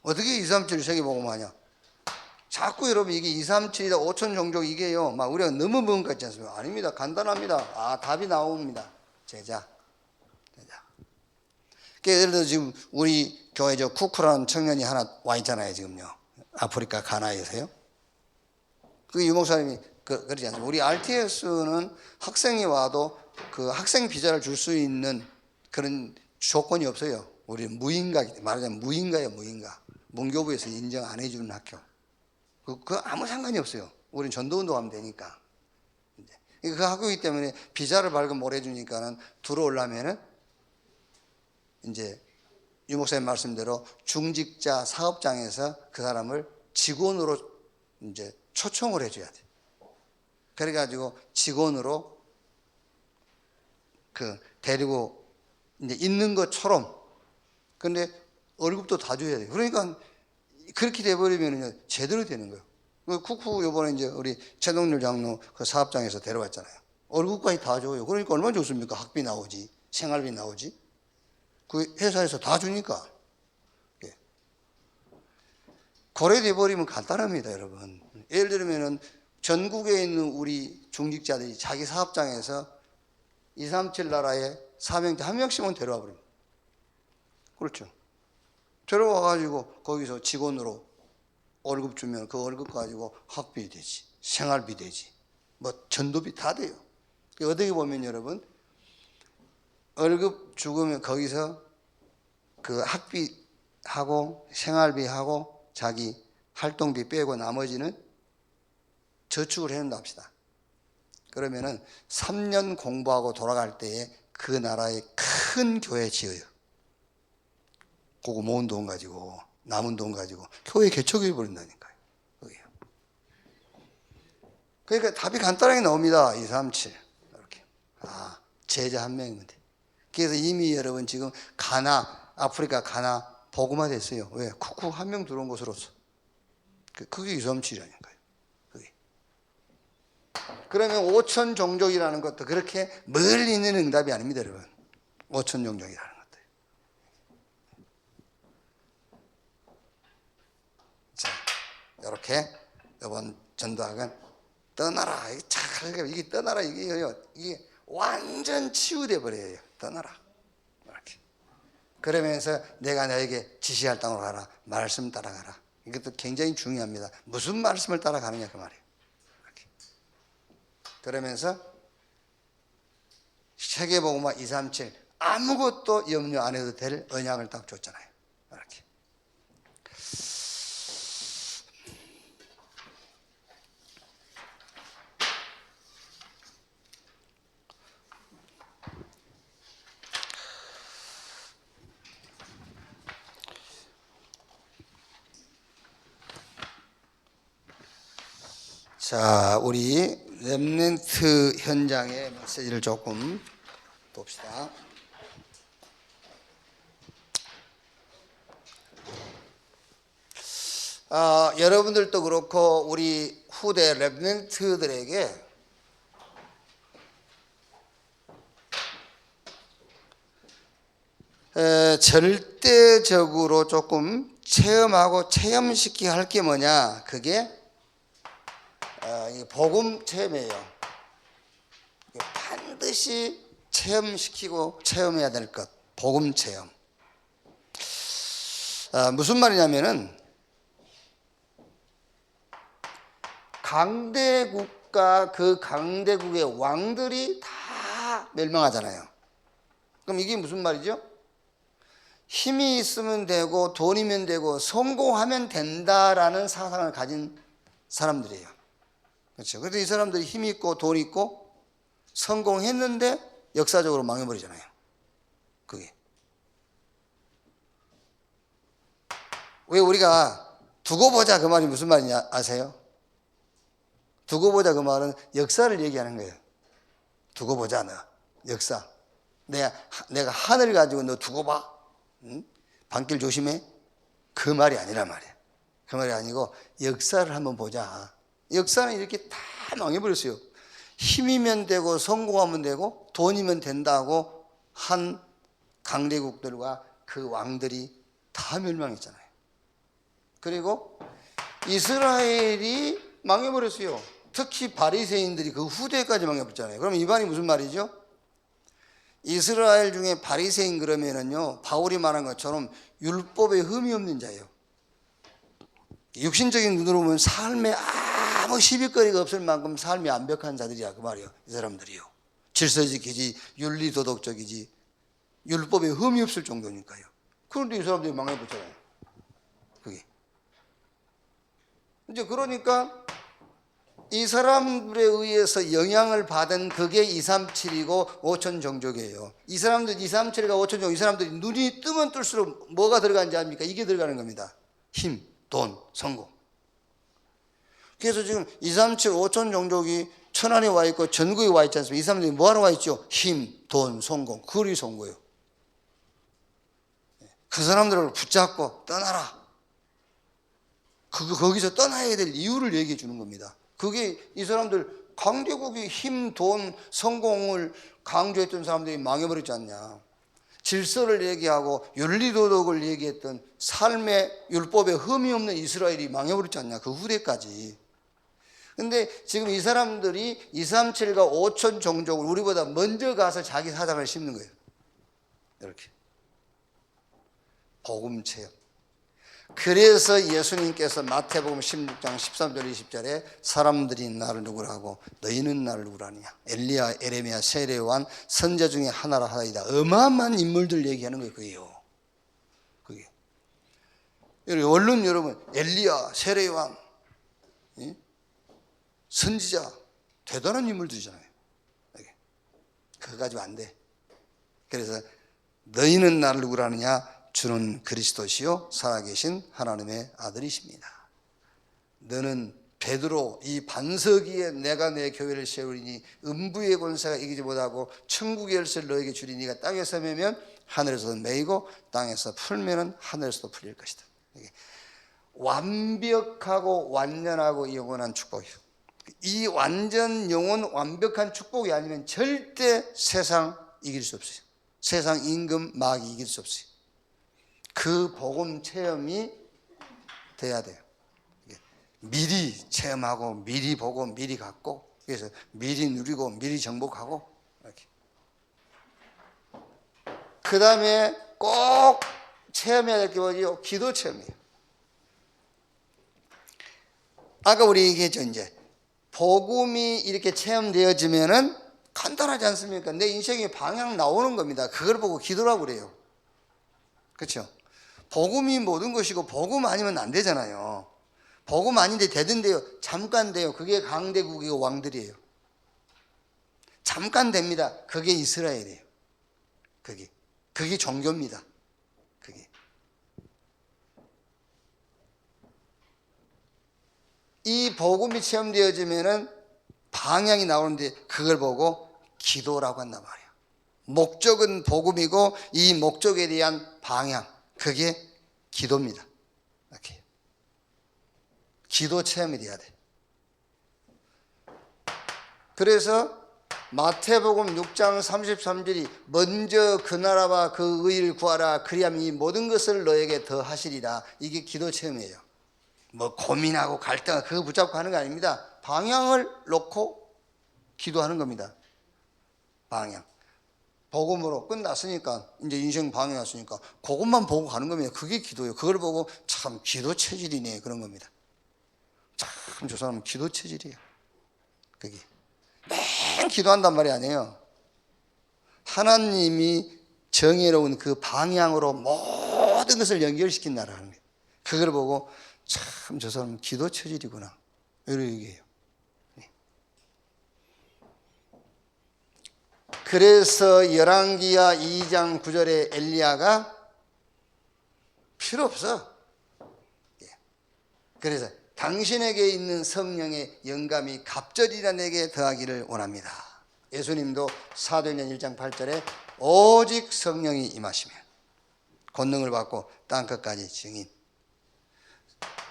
어떻게 237을 세계복음 하냐? 자꾸 여러분 이게 237이다 5천 종족 이게요 막 우리가 너무 먼 것 같지 않습니까? 아닙니다. 간단합니다. 답이 나옵니다. 제자. 예를 들어 지금 우리 교회 저 쿠쿠라는 청년이 하나 와 있잖아요. 지금요. 아프리카 가나에서요. 그 유목사님이 그러지 않습니까? 우리 RTS는 학생이 와도 그 학생 비자를 줄 수 있는 그런 조건이 없어요. 우리 무인가, 말하자면 무인가예요. 무인가. 문교부에서 인정 안 해주는 학교. 그 아무 상관이 없어요. 우리는 전도운동 하면 되니까. 그 학교이기 때문에 비자를 발급 못 해주니까는 들어오려면은 이제 유 목사님 말씀대로 중직자 사업장에서 그 사람을 직원으로 이제 초청을 해줘야 돼. 그래가지고 직원으로 그 데리고 이제 있는 것처럼. 근데 월급도 다 줘야 돼. 그러니까 그렇게 돼버리면 제대로 되는 거예요. 쿠쿠 요번에 이제 우리 최동률 장로 그 사업장에서 데려왔잖아요. 월급까지 다 줘요. 그러니까 얼마나 좋습니까? 학비 나오지, 생활비 나오지. 그 회사에서 다 주니까. 거래돼 버리면 간단합니다, 여러분. 예를 들면은 전국에 있는 우리 중직자들이 자기 사업장에서 237 나라에 사명자 한 명씩만 데려와 버립니다. 그렇죠. 데려와 가지고 거기서 직원으로 월급 주면 그 월급 가지고 학비 되지, 생활비 되지, 뭐 전도비 다 돼요. 어떻게 보면 여러분 월급 주면 거기서 그 학비하고 생활비하고 자기 활동비 빼고 나머지는 저축을 해놓는다 합시다. 그러면은 3년 공부하고 돌아갈 때에 그 나라에 큰 교회 지어요. 그거 모은 돈 가지고 남은 돈 가지고 교회 개척해 버린다니까요. 그게요. 그러니까 답이 간단하게 나옵니다. 2, 3, 7 이렇게. 제자 한 명이면 돼. 그래서 이미 여러분 지금 가나 아프리카 가나 복음화 됐어요. 왜? 쿠쿠 한 명 들어온 것으로서. 그게 2, 3, 7이라니까요. 그게. 그러면 5천 종족이라는 것도 그렇게 멀리 있는 응답이 아닙니다, 여러분. 5천 종족이라는 것도. 자, 이렇게 이번 전도학은 떠나라. 이게 떠나라 이게 완전 치유돼 버려요. 떠나라. 이렇게. 그러면서 내가 너에게 지시할 땅으로 가라. 말씀 따라가라. 이것도 굉장히 중요합니다. 무슨 말씀을 따라가느냐 그 말이에요. 이렇게. 그러면서 세계복음화 237 아무것도 염려 안 해도 될 언약을 딱 줬잖아요. 이렇게. 자, 우리 렘넌트 현장의 메시지를 조금 봅시다. 여러분들도 그렇고 우리 후대 렘넌트들에게 절대적으로 조금 체험하고 체험시키게 할 게 뭐냐? 그게 복음 체험이에요. 반드시 체험시키고 체험해야 될 것, 복음 체험. 무슨 말이냐면은 강대국과 그 강대국의 왕들이 다 멸망하잖아요. 그럼 이게 무슨 말이죠? 힘이 있으면 되고 돈이면 되고 성공하면 된다라는 사상을 가진 사람들이에요. 그렇죠. 그래서 이 사람들이 힘이 있고 돈이 있고 성공했는데 역사적으로 망해버리잖아요. 그게. 왜 우리가 두고 보자 그 말이 무슨 말이냐 아세요? 두고 보자 그 말은 역사를 얘기하는 거예요. 두고 보자 너 역사. 내가 하늘 가지고 너 두고 봐. 응? 밤길 조심해. 그 말이 아니란 말이에요. 그 말이 아니고 역사를 한번 보자. 역사는 이렇게 다 망해버렸어요. 힘이면 되고 성공하면 되고 돈이면 된다고 한 강대국들과 그 왕들이 다 멸망했잖아요. 그리고 이스라엘이 망해버렸어요. 특히 바리새인들이 그 후대까지 망해버렸잖아요. 그럼 이 말이 무슨 말이죠? 이스라엘 중에 바리새인 그러면은요, 바울이 말한 것처럼 율법에 흠이 없는 자예요. 육신적인 눈으로 보면 삶에 아무 시비거리가 없을 만큼 삶이 완벽한 자들이야 그 말이에요. 이 사람들이요. 질서 지키지, 윤리 도덕적이지, 율법에 흠이 없을 정도니까요. 그런데 이 사람들이 망해버렸잖아요. 그게. 이제 그러니까 이 사람들에 의해서 영향을 받은 그게 237이고 5천 종족이에요. 이 사람들 237과 5천 종족, 이 사람들이 눈이 뜨면 뜰수록 뭐가 들어가는지 압니까? 이게 들어가는 겁니다. 힘, 돈, 성공. 그래서 지금 237, 5천 종족이 천안에 와 있고 전국에 와 있지 않습니까? 이 사람들이 뭐하러 와 있죠? 힘, 돈, 성공. 그걸 위해서 온 거예요. 그 사람들을 붙잡고 떠나라. 거기서 떠나야 될 이유를 얘기해 주는 겁니다. 그게 이 사람들 강대국이 힘, 돈, 성공을 강조했던 사람들이 망해버렸지 않냐. 질서를 얘기하고 윤리도덕을 얘기했던 삶의 율법에 흠이 없는 이스라엘이 망해버렸지 않냐. 그 후대까지. 근데 지금 이 사람들이 237과 5천 종족을 우리보다 먼저 가서 자기 사상을 심는 거예요. 이렇게. 복음 체험. 그래서 예수님께서 마태복음 16장 13절 20절에 사람들이 나를 누구라고 너희는 나를 누구라냐. 엘리야, 에레미야, 세례요한 선자 중에 하나라 하나이다. 어마어마한 인물들 얘기하는 거예요. 그게. 원론 여러분 엘리야, 세례요한 선지자 대단한 인물들이잖아요. 그거 가지고 안 돼. 그래서 너희는 나를 누구라느냐. 주는 그리스도시요 살아계신 하나님의 아들이십니다. 너는 베드로 이 반석 위에 내가 내 교회를 세우리니 음부의 권세가 이기지 못하고 천국의 열쇠를 너에게 주리니 네가 땅에서 매면 하늘에서도 매이고 땅에서 풀면은 하늘에서도 풀릴 것이다. 완벽하고 완전하고 영원한 축복이요. 이 완전 영원 완벽한 축복이 아니면 절대 세상 이길 수 없어요. 세상 임금 마귀 이길 수 없어요. 그 복음 체험이 돼야 돼요. 미리 체험하고 미리 보고 미리 갖고 그래서 미리 누리고 미리 정복하고 이렇게. 그 다음에 꼭 체험해야 될 게 뭐죠? 기도 체험이에요. 아까 우리 얘기했죠. 이제 복음이 이렇게 체험되어지면은 간단하지 않습니까? 내 인생의 방향 나오는 겁니다. 그걸 보고 기도라고 그래요. 그렇죠? 복음이 모든 것이고 복음 아니면 안 되잖아요. 복음 아닌데 되던데요. 잠깐 돼요. 그게 강대국이고 왕들이에요. 잠깐 됩니다. 그게 이스라엘이에요. 그게 종교입니다. 그게 이 복음이 체험되어지면은 방향이 나오는데 그걸 보고 기도라고 한단 말이에요. 목적은 복음이고 이 목적에 대한 방향, 그게 기도입니다. 이렇게 기도 체험이 돼야 돼. 그래서 마태복음 6장 33절이 먼저 그 나라와 그 의를 구하라 그리하면 이 모든 것을 너에게 더하시리라. 이게 기도 체험이에요. 뭐 고민하고 갈등하고 그거 붙잡고 하는 거 아닙니다. 방향을 놓고 기도하는 겁니다. 방향. 복음으로 끝났으니까 이제 인생 방향 왔으니까 그것만 보고 가는 겁니다. 그게 기도예요. 그걸 보고 참 기도 체질이네 그런 겁니다. 참 저 사람은 기도 체질이에요. 그게 매일 기도한단 말이 아니에요. 하나님이 정해놓은 그 방향으로 모든 것을 연결시킨다라는 거예요. 그걸 보고 참 저 사람은 기도 체질이구나 이렇게 얘기해요. 그래서 열왕기하 2장 9절에 엘리야가 필요 없어. 그래서 당신에게 있는 성령의 영감이 갑절이나 내게 더하기를 원합니다. 예수님도 사도행전 1장 8절에 오직 성령이 임하시면 권능을 받고 땅끝까지 증인.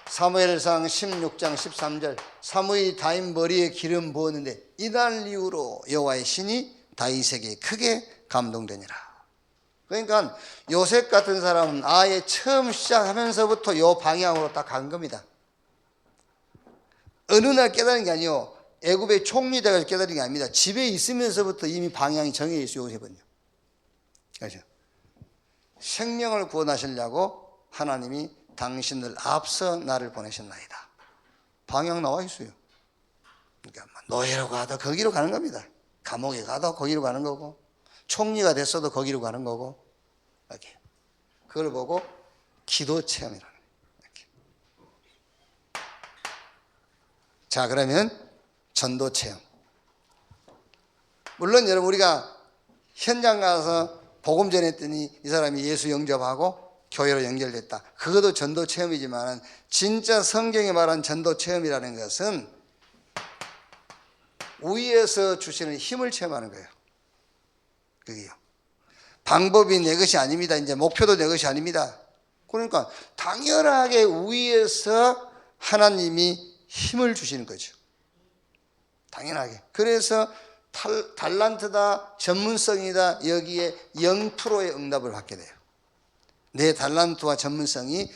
사무엘상 16장 13절 사무엘이 다윗 머리에 기름 부었는데 이날 이후로 여호와의 신이 다윗에게 크게 감동되니라. 그러니까 요셉 같은 사람은 아예 처음 시작하면서부터 요 방향으로 딱 간 겁니다. 어느 날 깨달은 게 아니요 애굽의 총리대가 깨달은 게 아닙니다. 집에 있으면서부터 이미 방향이 정해져 있어요. 요셉은요. 그렇죠? 생명을 구원하시려고 하나님이 당신을 앞서 나를 보내셨나이다. 방향 나와 있어요. 그러니까 노예로 가도 거기로 가는 겁니다. 감옥에 가도 거기로 가는 거고 총리가 됐어도 거기로 가는 거고 이렇게. 그걸 보고 기도 체험이라는 거예요. 이렇게. 자, 그러면 전도 체험. 물론 여러분 우리가 현장 가서 복음 전했더니 이 사람이 예수 영접하고 교회로 연결됐다. 그것도 전도 체험이지만 진짜 성경에 말한 전도 체험이라는 것은 위에서 주시는 힘을 체험하는 거예요. 그게요. 방법이 내 것이 아닙니다. 이제 목표도 내 것이 아닙니다. 그러니까 당연하게 위에서 하나님이 힘을 주시는 거죠. 당연하게. 그래서 달란트다, 전문성이다, 여기에 0%의 응답을 받게 돼요. 내 달란트와 전문성이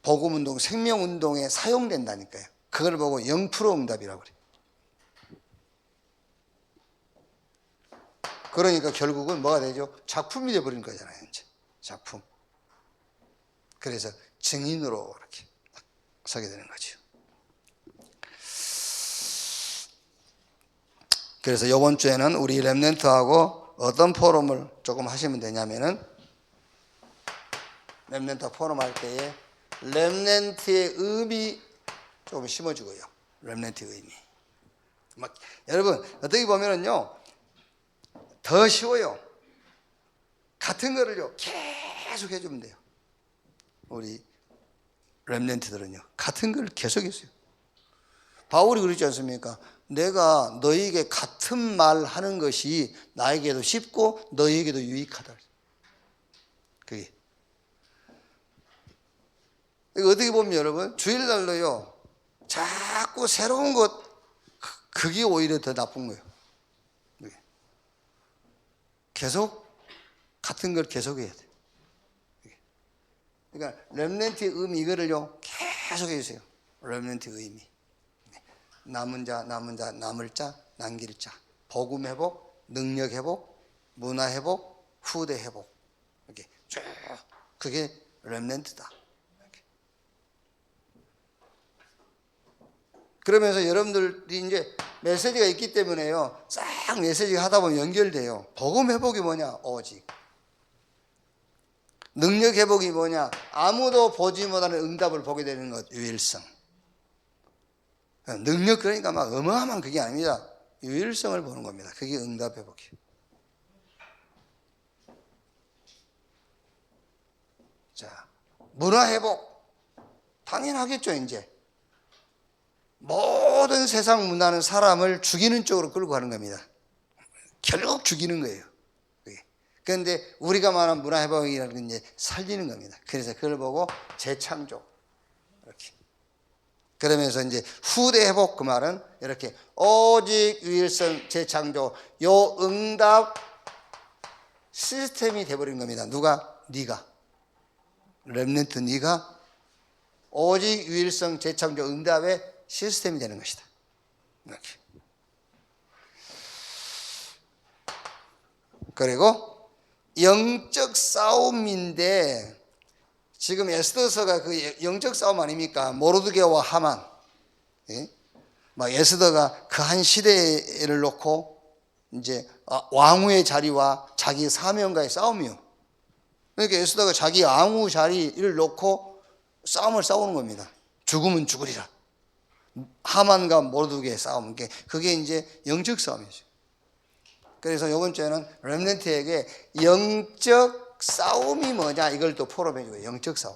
복음운동, 생명운동에 사용된다니까요. 그걸 보고 0% 응답이라고 그래요. 그러니까 결국은 뭐가 되죠? 작품이 되어버린 거잖아요. 이제 작품. 그래서 증인으로 이렇게 서게 되는 거죠. 그래서 이번 주에는 우리 렘넌트하고 어떤 포럼을 조금 하시면 되냐면은 렘넌트 포럼 할 때에 렘넌트의 의미 조금 심어주고요. 렘넌트의 의미. 막 여러분 어떻게 보면은요 더 쉬워요. 같은 거를요 계속 해주면 돼요. 우리 렘넌트들은요 같은 걸 계속 했어요. 바울이 그러지 않습니까? 내가 너희에게 같은 말 하는 것이 나에게도 쉽고 너희에게도 유익하다. 그게. 이거 어떻게 보면 여러분 주일날로요 자꾸 새로운 것 그게 오히려 더 나쁜 거예요. 계속 같은 걸 계속해야 돼. 그러니까 렘넌트의 의미 이거를요 계속 해주세요. 렘넌트의 의미. 남은 자, 남을 자, 남길 자. 복음 회복, 능력 회복, 문화 회복, 후대 회복. 이렇게 쭉 그게 렘넌트다. 그러면서 여러분들이 이제 메시지가 있기 때문에요. 싹 메시지가 하다 보면 연결돼요. 복음 회복이 뭐냐? 오직. 능력 회복이 뭐냐? 아무도 보지 못하는 응답을 보게 되는 것, 유일성. 능력 그러니까 막 어마어마한 그게 아닙니다. 유일성을 보는 겁니다. 그게 응답 회복이에요. 자, 문화 회복. 당연하겠죠, 이제. 모든 세상 문화는 사람을 죽이는 쪽으로 끌고 가는 겁니다. 결국 죽이는 거예요. 그런데 우리가 말하는 문화회복이라는 건 이제 살리는 겁니다. 그래서 그걸 보고 재창조. 이렇게. 그러면서 이제 후대 회복, 그 말은 이렇게 오직 유일성 재창조, 요 응답 시스템이 돼버린 겁니다. 누가? 네가. 렘넌트 네가 오직 유일성 재창조 응답의 시스템이 되는 것이다. 이렇게. 그리고 영적 싸움인데, 지금 에스더서가 그 영적 싸움 아닙니까? 모르드게와 하만. 예? 막 에스더가 그 한 시대를 놓고 이제 왕후의 자리와 자기 사명과의 싸움이요. 그러니까 에스더가 자기 왕후 자리를 놓고 싸움을 싸우는 겁니다. 죽으면 죽으리라. 하만과 모르드게의 싸움. 그게 이제 영적 싸움이죠. 그래서 이번 주에는 렘넌트에게 영적 싸움이 뭐냐, 이걸 또 포럼해 주고요. 영적 싸움.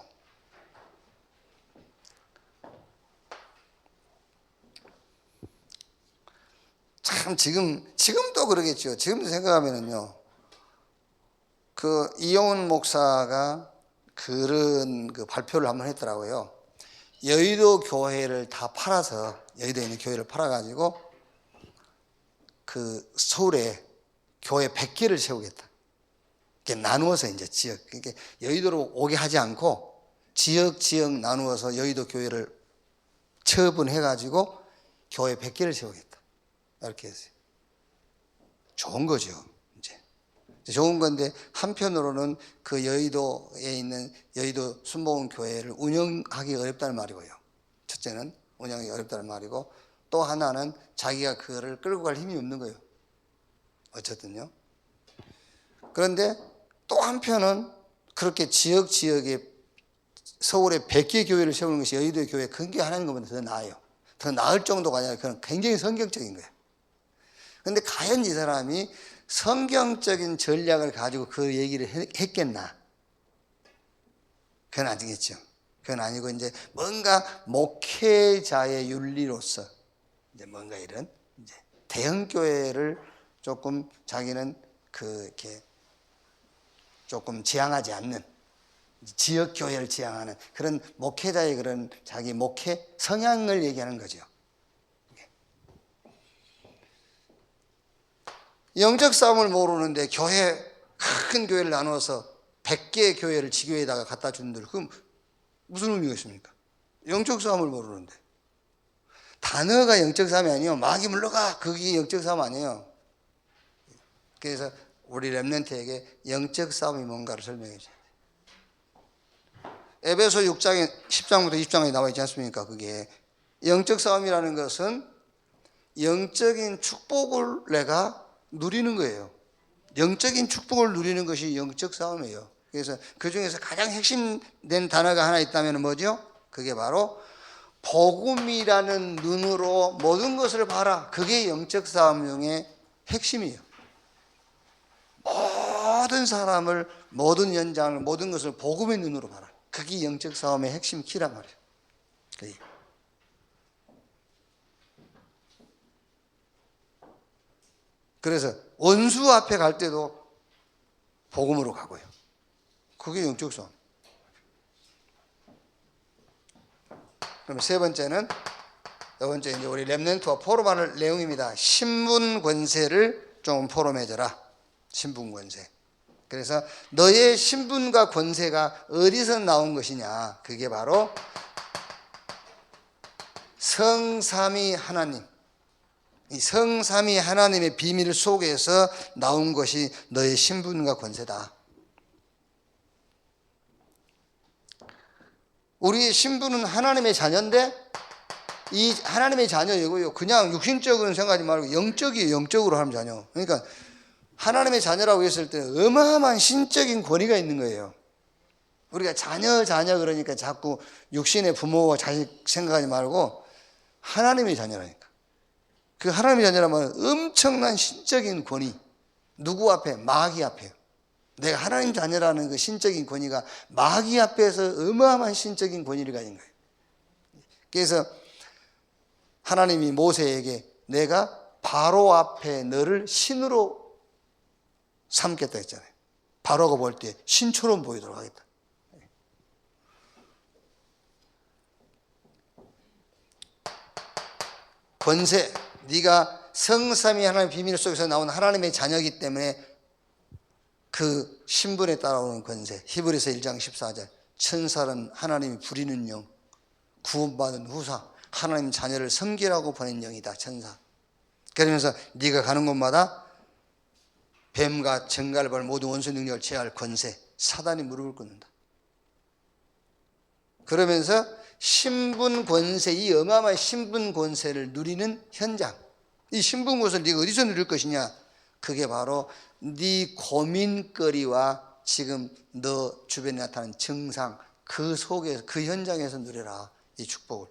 참 지금도 그러겠죠. 지금도 생각하면은요, 그 이용훈 목사가 그런 그 발표를 한번 했더라고요. 여의도 교회를 다 팔아서, 여의도에 있는 교회를 팔아가지고 그 서울에 교회 100개를 세우겠다. 이렇게 나누어서 이제 지역, 그러니까 여의도로 오게 하지 않고 지역 나누어서 여의도 교회를 처분해가지고 교회 100개를 세우겠다. 이렇게 했어요. 좋은 거죠. 이제 좋은 건데, 한편으로는 그 여의도에 있는 여의도 순복음 교회를 운영하기 어렵다는 말이고요. 첫째는 운영하기 어렵다는 말이고, 또 하나는 자기가 그거를 끌고 갈 힘이 없는 거예요. 어쨌든요. 그런데 또 한편은 그렇게 지역에 서울에 100개 교회를 세우는 것이 여의도의 교회 큰 게 하나인 것보다 더 나아요. 더 나을 정도가 아니라 그건 굉장히 성경적인 거예요. 그런데 과연 이 사람이 성경적인 전략을 가지고 그 얘기를 했겠나? 그건 아니겠죠. 그건 아니고, 이제 뭔가 목회자의 윤리로서 이제 뭔가 이런 이제 대형 교회를 조금 자기는 이렇게 조금 지향하지 않는, 지역 교회를 지향하는 그런 목회자의 그런 자기 목회 성향을 얘기하는 거죠. 영적 싸움을 모르는데 큰 교회를 나누어서 100개의 교회를 지교에다가 갖다 준들, 그럼 무슨 의미가 있습니까? 영적 싸움을 모르는데. 단어가 영적 싸움이 아니에요. 마귀 물러가, 그게 영적 싸움 아니에요. 그래서 우리 렘넌트에게 영적 싸움이 뭔가를 설명해 줘요. 에베소 6장에 10장부터 20장에 나와 있지 않습니까? 그게 영적 싸움이라는 것은 영적인 축복을 내가 누리는 거예요. 영적인 축복을 누리는 것이 영적 싸움이에요. 그래서 그 중에서 가장 핵심된 단어가 하나 있다면 뭐죠? 그게 바로 복음이라는 눈으로 모든 것을 봐라. 그게 영적 싸움의 핵심이에요. 모든 사람을, 모든 현장을, 모든 것을 복음의 눈으로 봐라. 그게 영적 싸움의 핵심 키란 말이에요. 그래서 원수 앞에 갈 때도 복음으로 가고요. 그게 영적 싸움. 그럼 세 번째는, 이제 우리 렘넌트와 포럼할 내용입니다. 신분 권세를 좀 포럼해줘라. 신분 권세. 그래서 너의 신분과 권세가 어디서 나온 것이냐? 그게 바로 성삼위 하나님. 이 성삼위 하나님의 비밀 속에서 나온 것이 너의 신분과 권세다. 우리의 신분은 하나님의 자녀인데, 이 하나님의 자녀이고요, 그냥 육신적으로 생각하지 말고 영적이에요. 영적으로 하나님 자녀. 그러니까 하나님의 자녀라고 했을 때 어마어마한 신적인 권위가 있는 거예요. 우리가 자녀 그러니까 자꾸 육신의 부모와 자식 생각하지 말고 하나님의 자녀라니까. 그 하나님의 자녀라면 엄청난 신적인 권위. 누구 앞에? 마귀 앞에요. 내가 하나님 자녀라는 그 신적인 권위가 마귀 앞에서 어마어마한 신적인 권위를 가진 거예요. 그래서 하나님이 모세에게 내가 바로 앞에 너를 신으로 삼겠다 했잖아요. 바로가 볼 때 신처럼 보이도록 하겠다. 권세, 네가 성삼위 하나님 비밀 속에서 나온 하나님의 자녀이기 때문에 그 신분에 따라오는 권세. 히브리서 1장 14절. 천사는 하나님이 부리는 영, 구원받은 후사, 하나님 자녀를 섬기라고 보낸 영이다. 천사. 그러면서 네가 가는 곳마다 뱀과 정갈벌 모든 원수 능력을 제할 권세, 사단이 무릎을 꿇는다. 그러면서 신분 권세, 이 어마어마한 신분 권세를 누리는 현장. 이 신분 권세를 네가 어디서 누릴 것이냐? 그게 바로 네 고민거리와 지금 너 주변에 나타나는 증상, 그 속에서, 그 현장에서 누려라. 이 축복을.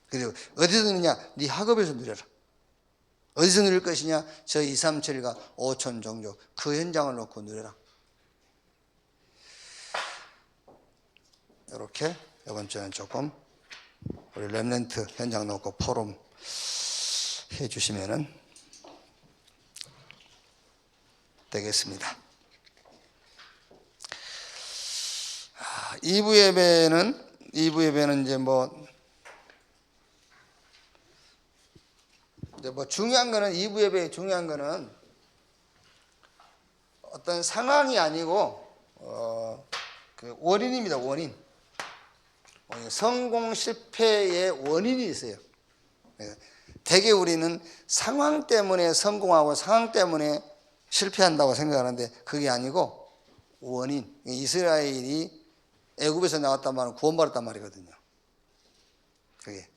그리고 어디서 누리냐? 네 학업에서 누려라. 어디서 누릴 것이냐? 저 237과 5천 종족, 그 현장을 놓고 누려라. 이렇게 이번 주에는 조금 우리 렘넌트 현장 놓고 포럼 해주시면 되겠습니다. 2부 예배는 이제 뭐 중요한 거는 2부 예배의 중요한 거는 어떤 상황이 아니고 그 원인입니다. 원인. 성공 실패의 원인이 있어요. 대개 우리는 상황 때문에 성공하고 상황 때문에 실패한다고 생각하는데 그게 아니고 원인. 이스라엘이 애굽에서 나왔단 말은 구원받았단 말이거든요. 그게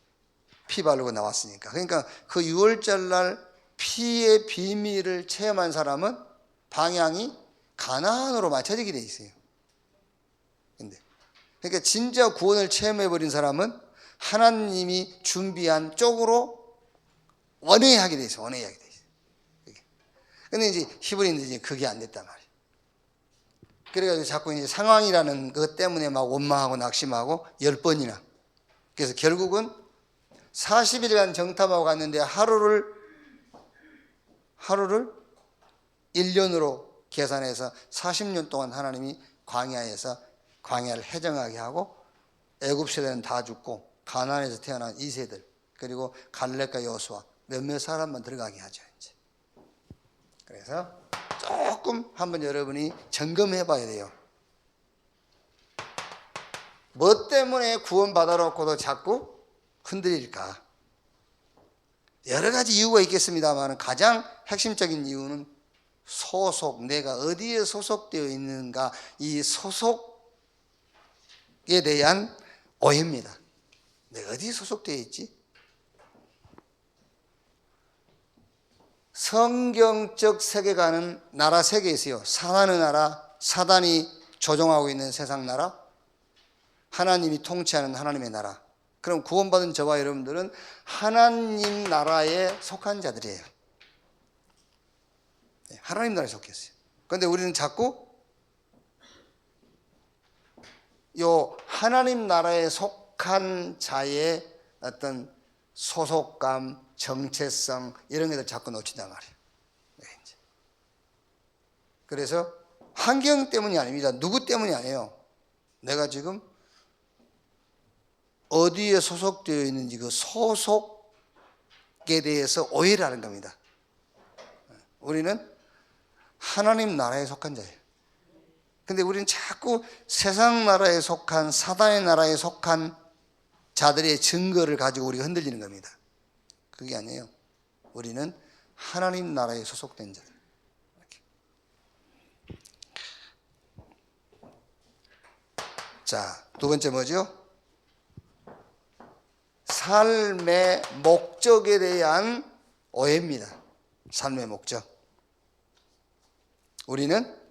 피 바르고 나왔으니까. 그러니까 그 6월절 날 피의 비밀을 체험한 사람은 방향이 가나안으로 맞춰지게 돼 있어요. 그러니까 진짜 구원을 체험해버린 사람은 하나님이 준비한 쪽으로 원회하게 돼 있어요. 원회하게 돼 있어요. 근데 이제 히브리인들이 이제 그게 안 됐단 말이에요. 그래가지고 자꾸 이제 상황이라는 것 때문에 막 원망하고 낙심하고 10번이나. 그래서 결국은 40일간 정탐하고 갔는데 하루를 1년으로 계산해서 40년 동안 하나님이 광야를 해정하게 하고 애굽 세대는 다 죽고 가나안에서 태어난 2세들 그리고 갈렙과 여호수아 몇몇 사람만 들어가게 하죠. 이제. 그래서 조금 한번 여러분이 점검해 봐야 돼요. 뭐 때문에 구원받아 놓고도 자꾸 흔들릴까? 여러 가지 이유가 있겠습니다만 가장 핵심적인 이유는 소속, 내가 어디에 소속되어 있는가, 이 소속에 대한 오해입니다. 내가 어디에 소속되어 있지? 성경적 세계관은 나라 세 개 있어요. 사단의 나라, 사단이 조종하고 있는 세상 나라, 하나님이 통치하는 하나님의 나라. 그럼 구원받은 저와 여러분들은 하나님 나라에 속한 자들이에요. 하나님 나라에 속했어요. 그런데 우리는 자꾸 요 하나님 나라에 속한 자의 어떤 소속감, 정체성 이런 것들 자꾸 놓친단 말이에요. 그래서 환경 때문이 아닙니다. 누구 때문이 아니에요. 내가 지금 어디에 소속되어 있는지 그 소속에 대해서 오해를 하는 겁니다. 우리는 하나님 나라에 속한 자예요. 근데 우리는 자꾸 세상 나라에 속한 사단의 나라에 속한 자들의 증거를 가지고 우리가 흔들리는 겁니다. 그게 아니에요. 우리는 하나님 나라에 소속된 자들. 자, 두 번째 뭐죠? 삶의 목적에 대한 오해입니다. 삶의 목적. 우리는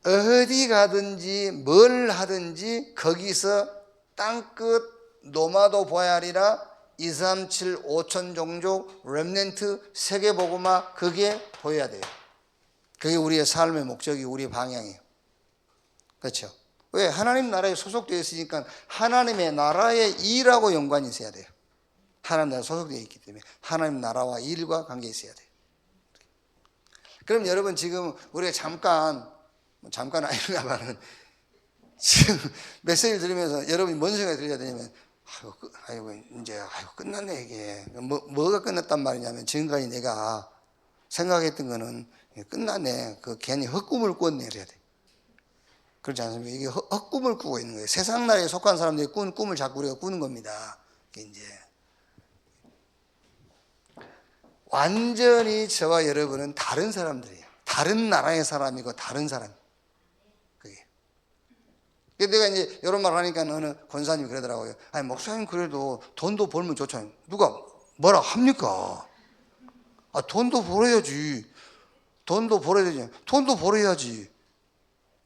어디 가든지 뭘 하든지 거기서 땅끝 노마도 보야리라 237 5천 종족 렘넌트 세계복음화 그게 보여야 돼요. 그게 우리의 삶의 목적이 우리의 방향이에요. 그렇죠? 왜? 하나님 나라에 소속되어 있으니까 하나님의 나라의 일하고 연관이 있어야 돼요. 하나님 나라에 소속되어 있기 때문에 하나님 나라와 일과 관계 있어야 돼요. 그럼 여러분 지금 우리가 잠깐 아니라면 지금 메시지를 들으면서 여러분이 뭔 생각이 들려야 되냐면 이제 끝났네 이게. 뭐가 끝났단 말이냐면 지금까지 내가 생각했던 거는 끝났네. 그 괜히 헛꿈을 꿨네 그래야 돼. 그렇지 않습니까? 이게 헛꿈을 꾸고 있는 거예요. 세상 나라에 속한 사람들이 꾼 꿈을 자꾸 우리가 꾸는 겁니다. 이게 이제 완전히 저와 여러분은 다른 사람들이에요. 다른 나라의 사람이고 다른 사람. 그게. 내가 이제 이런 말 하니까 어느 권사님이 그러더라고요. 아니 목사님 그래도 돈도 벌면 좋잖아요. 누가 뭐라 합니까? 돈도 벌어야지. 돈도 벌어야 되지. 돈도 벌어야지.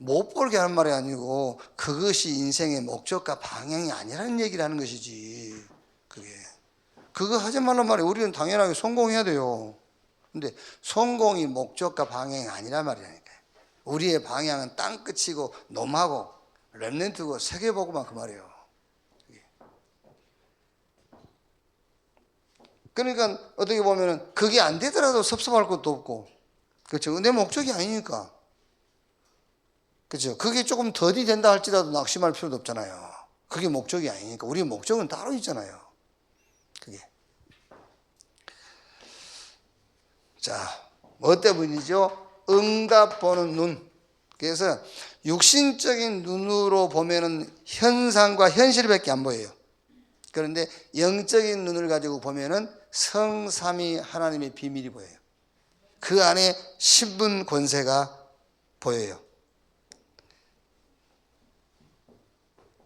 못 벌게 하는 말이 아니고 그것이 인생의 목적과 방향이 아니라는 얘기를 하는 것이지. 그거 하지 말란 말이에요. 우리는 당연하게 성공해야 돼요. 근데 성공이 목적과 방향이 아니란 말이라니까요. 우리의 방향은 땅끝이고 놈하고 렘넌트고 세계보고만 그 말이에요. 그러니까 어떻게 보면 그게 안 되더라도 섭섭할 것도 없고, 그렇죠? 내 목적이 아니니까. 그렇죠? 그게 조금 더디 된다 할지라도 낙심할 필요도 없잖아요. 그게 목적이 아니니까. 우리의 목적은 따로 있잖아요. 그게. 자, 뭐 때문이죠? 응답 보는 눈. 그래서 육신적인 눈으로 보면은 현상과 현실밖에 안 보여요. 그런데 영적인 눈을 가지고 보면은 성삼위 하나님의 비밀이 보여요. 그 안에 신분 권세가 보여요.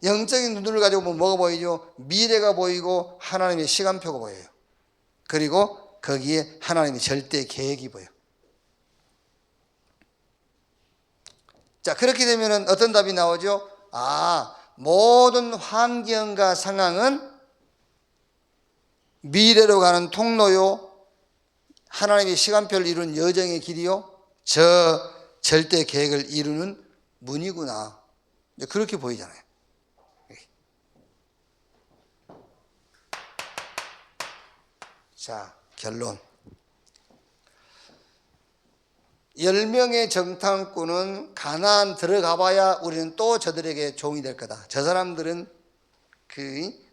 영적인 눈을 가지고 보면 뭐가 보이죠? 미래가 보이고 하나님의 시간표가 보여요. 그리고 거기에 하나님의 절대 계획이 보여요. 자, 그렇게 되면 어떤 답이 나오죠? 모든 환경과 상황은 미래로 가는 통로요, 하나님의 시간표를 이루는 여정의 길이요, 저 절대 계획을 이루는 문이구나. 그렇게 보이잖아요. 자, 결론. 10명의 정탐꾼은 가나안 들어가 봐야 우리는 또 저들에게 종이 될 거다. 저 사람들은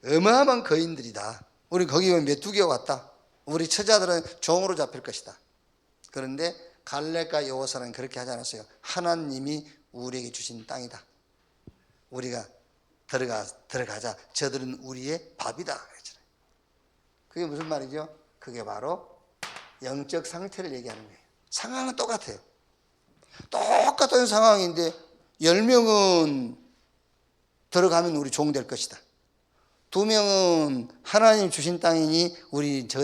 어마어마한 거인들이다. 우리 거기 메뚜기가 왔다. 우리 처자들은 종으로 잡힐 것이다. 그런데 갈렙과 여호수아는 그렇게 하지 않았어요. 하나님이 우리에게 주신 땅이다. 우리가 들어가자. 저들은 우리의 밥이다. 그랬잖아요. 그게 무슨 말이죠? 그게 바로 영적 상태를 얘기하는 거예요. 상황은 똑같아요. 똑같은 상황인데 10명은 들어가면 우리 종 될 것이다. 2명은 하나님 주신 땅이니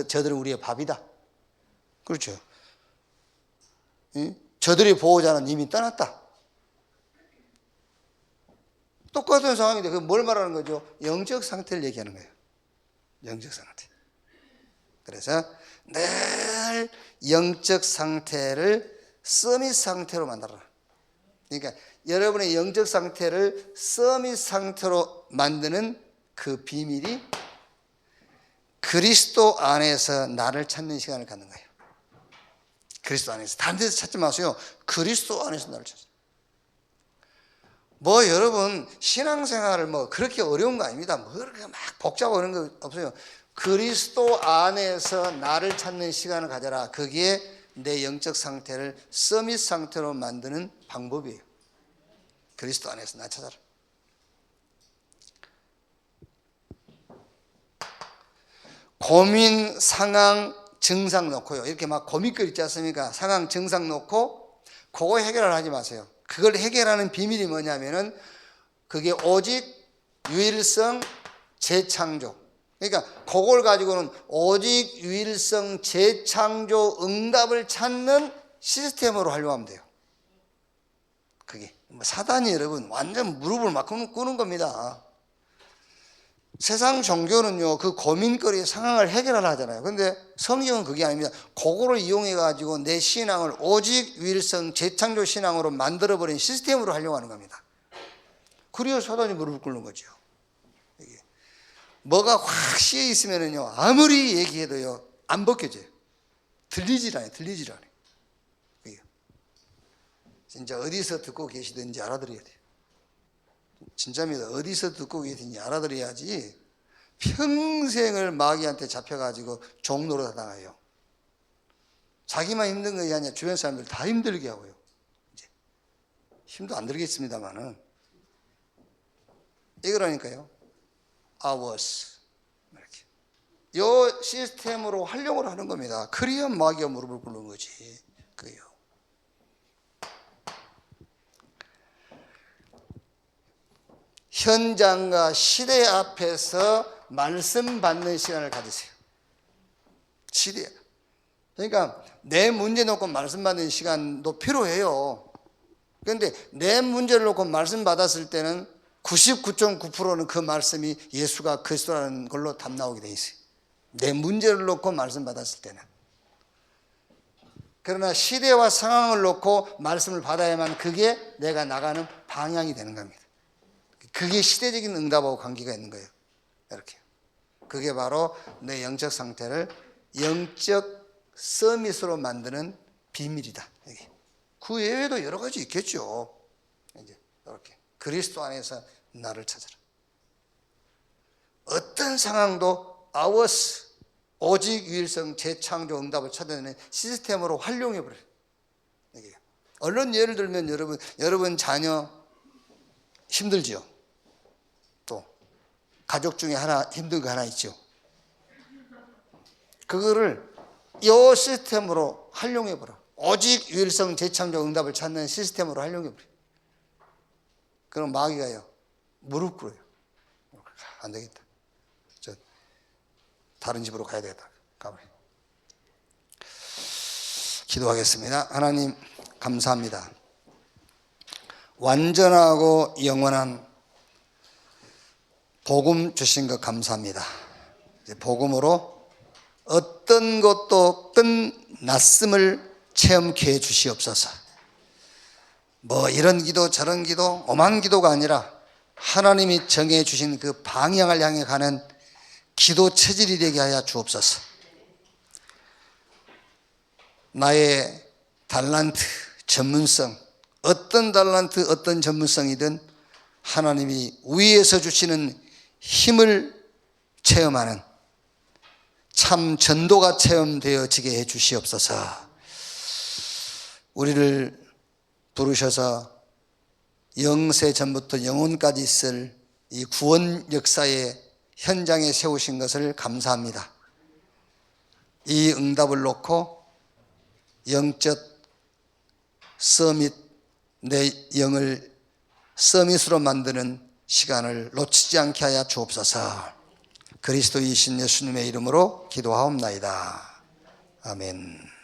저들은 우리의 밥이다. 그렇죠. 저들의 보호자는 이미 떠났다. 똑같은 상황인데 그게 뭘 말하는 거죠? 영적 상태를 얘기하는 거예요. 영적 상태. 그래서 늘 영적 상태를 서밋 상태로 만들어라. 그러니까 여러분의 영적 상태를 서밋 상태로 만드는 그 비밀이 그리스도 안에서 나를 찾는 시간을 갖는 거예요. 그리스도 안에서. 다른 데서 찾지 마세요. 그리스도 안에서 나를 찾으세요. 여러분 신앙생활을 그렇게 어려운 거 아닙니다. 그렇게 막 복잡한 거 없어요. 그리스도 안에서 나를 찾는 시간을 가져라. 그게 내 영적 상태를 서밋 상태로 만드는 방법이에요. 그리스도 안에서 나 찾아라. 고민, 상황, 증상 놓고요. 이렇게 막 고민거리 있지 않습니까? 상황, 증상 놓고 그거 해결을 하지 마세요. 그걸 해결하는 비밀이 뭐냐면은 그게 오직 유일성, 재창조. 그러니까 그걸 가지고는 오직 유일성, 재창조, 응답을 찾는 시스템으로 활용하면 돼요. 그게 사단이 여러분 완전 무릎을 막 꿇는 겁니다. 세상 종교는요 그 고민거리의 상황을 해결하려 하잖아요. 근데 성경은 그게 아닙니다. 그거를 이용해 가지고 내 신앙을 오직 유일성, 재창조 신앙으로 만들어버린 시스템으로 활용하는 겁니다. 그래야 사단이 무릎을 꿇는 거죠. 이게 뭐가 확 씌어 있으면은요, 아무리 얘기해도요 안 벗겨져요. 들리질 않아요. 이게 진짜 어디서 듣고 계시든지 알아들어야 돼요. 진짜입니다. 어디서 듣고 계시든지 알아들어야지 평생을 마귀한테 잡혀가지고 종노릇 당해요. 자기만 힘든 것이 아니라 주변 사람들 다 힘들게 하고요. 이제 힘도 안 들겠습니다만은 이거라니까요. ours 이렇게 요 시스템으로 활용을 하는 겁니다. 그래야 마귀가 무릎을 꿇는 거지. 그요. 현장과 시대 앞에서 말씀 받는 시간을 가지세요. 시대. 그러니까 내 문제 놓고 말씀 받는 시간도 필요해요. 그런데 내 문제를 놓고 말씀 받았을 때는 99.9%는 그 말씀이 예수가 그리스도라는 걸로 답 나오게 돼 있어요. 내 문제를 놓고 말씀 받았을 때는. 그러나 시대와 상황을 놓고 말씀을 받아야만 그게 내가 나가는 방향이 되는 겁니다. 그게 시대적인 응답하고 관계가 있는 거예요. 이렇게. 그게 바로 내 영적 상태를 영적 서밋으로 만드는 비밀이다. 그 외에도 여러 가지 있겠죠. 이제 이렇게 그리스도 안에서 나를 찾아라. 어떤 상황도 ours 오직 유일성 재창조 응답을 찾아내는 시스템으로 활용해 버려요. 얼른 예를 들면 여러분 자녀 힘들지요. 또 가족 중에 하나 힘든 거 하나 있죠. 그거를 이 시스템으로 활용해 보라. 오직 유일성 재창조 응답을 찾는 시스템으로 활용해 보라. 그럼 마귀가요 무릎 꿇어요. 안 되겠다. 저 다른 집으로 가야 되겠다. 가버려. 기도하겠습니다. 하나님 감사합니다. 완전하고 영원한 복음 주신 것 감사합니다. 복음으로 어떤 것도 끝났음을 체험케 해 주시옵소서. 뭐 이런 기도 저런 기도 오만 기도가 아니라 하나님이 정해 주신 그 방향을 향해 가는 기도 체질이 되게 하여 주옵소서. 나의 달란트, 전문성, 어떤 달란트, 어떤 전문성이든 하나님이 위에서 주시는 힘을 체험하는 참 전도가 체험되어지게 해 주시옵소서. 우리를 부르셔서 영세 전부터 영혼까지 있을 이 구원 역사의 현장에 세우신 것을 감사합니다. 이 응답을 놓고 영적 서밋, 내 영을 서밋으로 만드는 시간을 놓치지 않게 하여 주옵소서. 그리스도이신 예수님의 이름으로 기도하옵나이다. 아멘.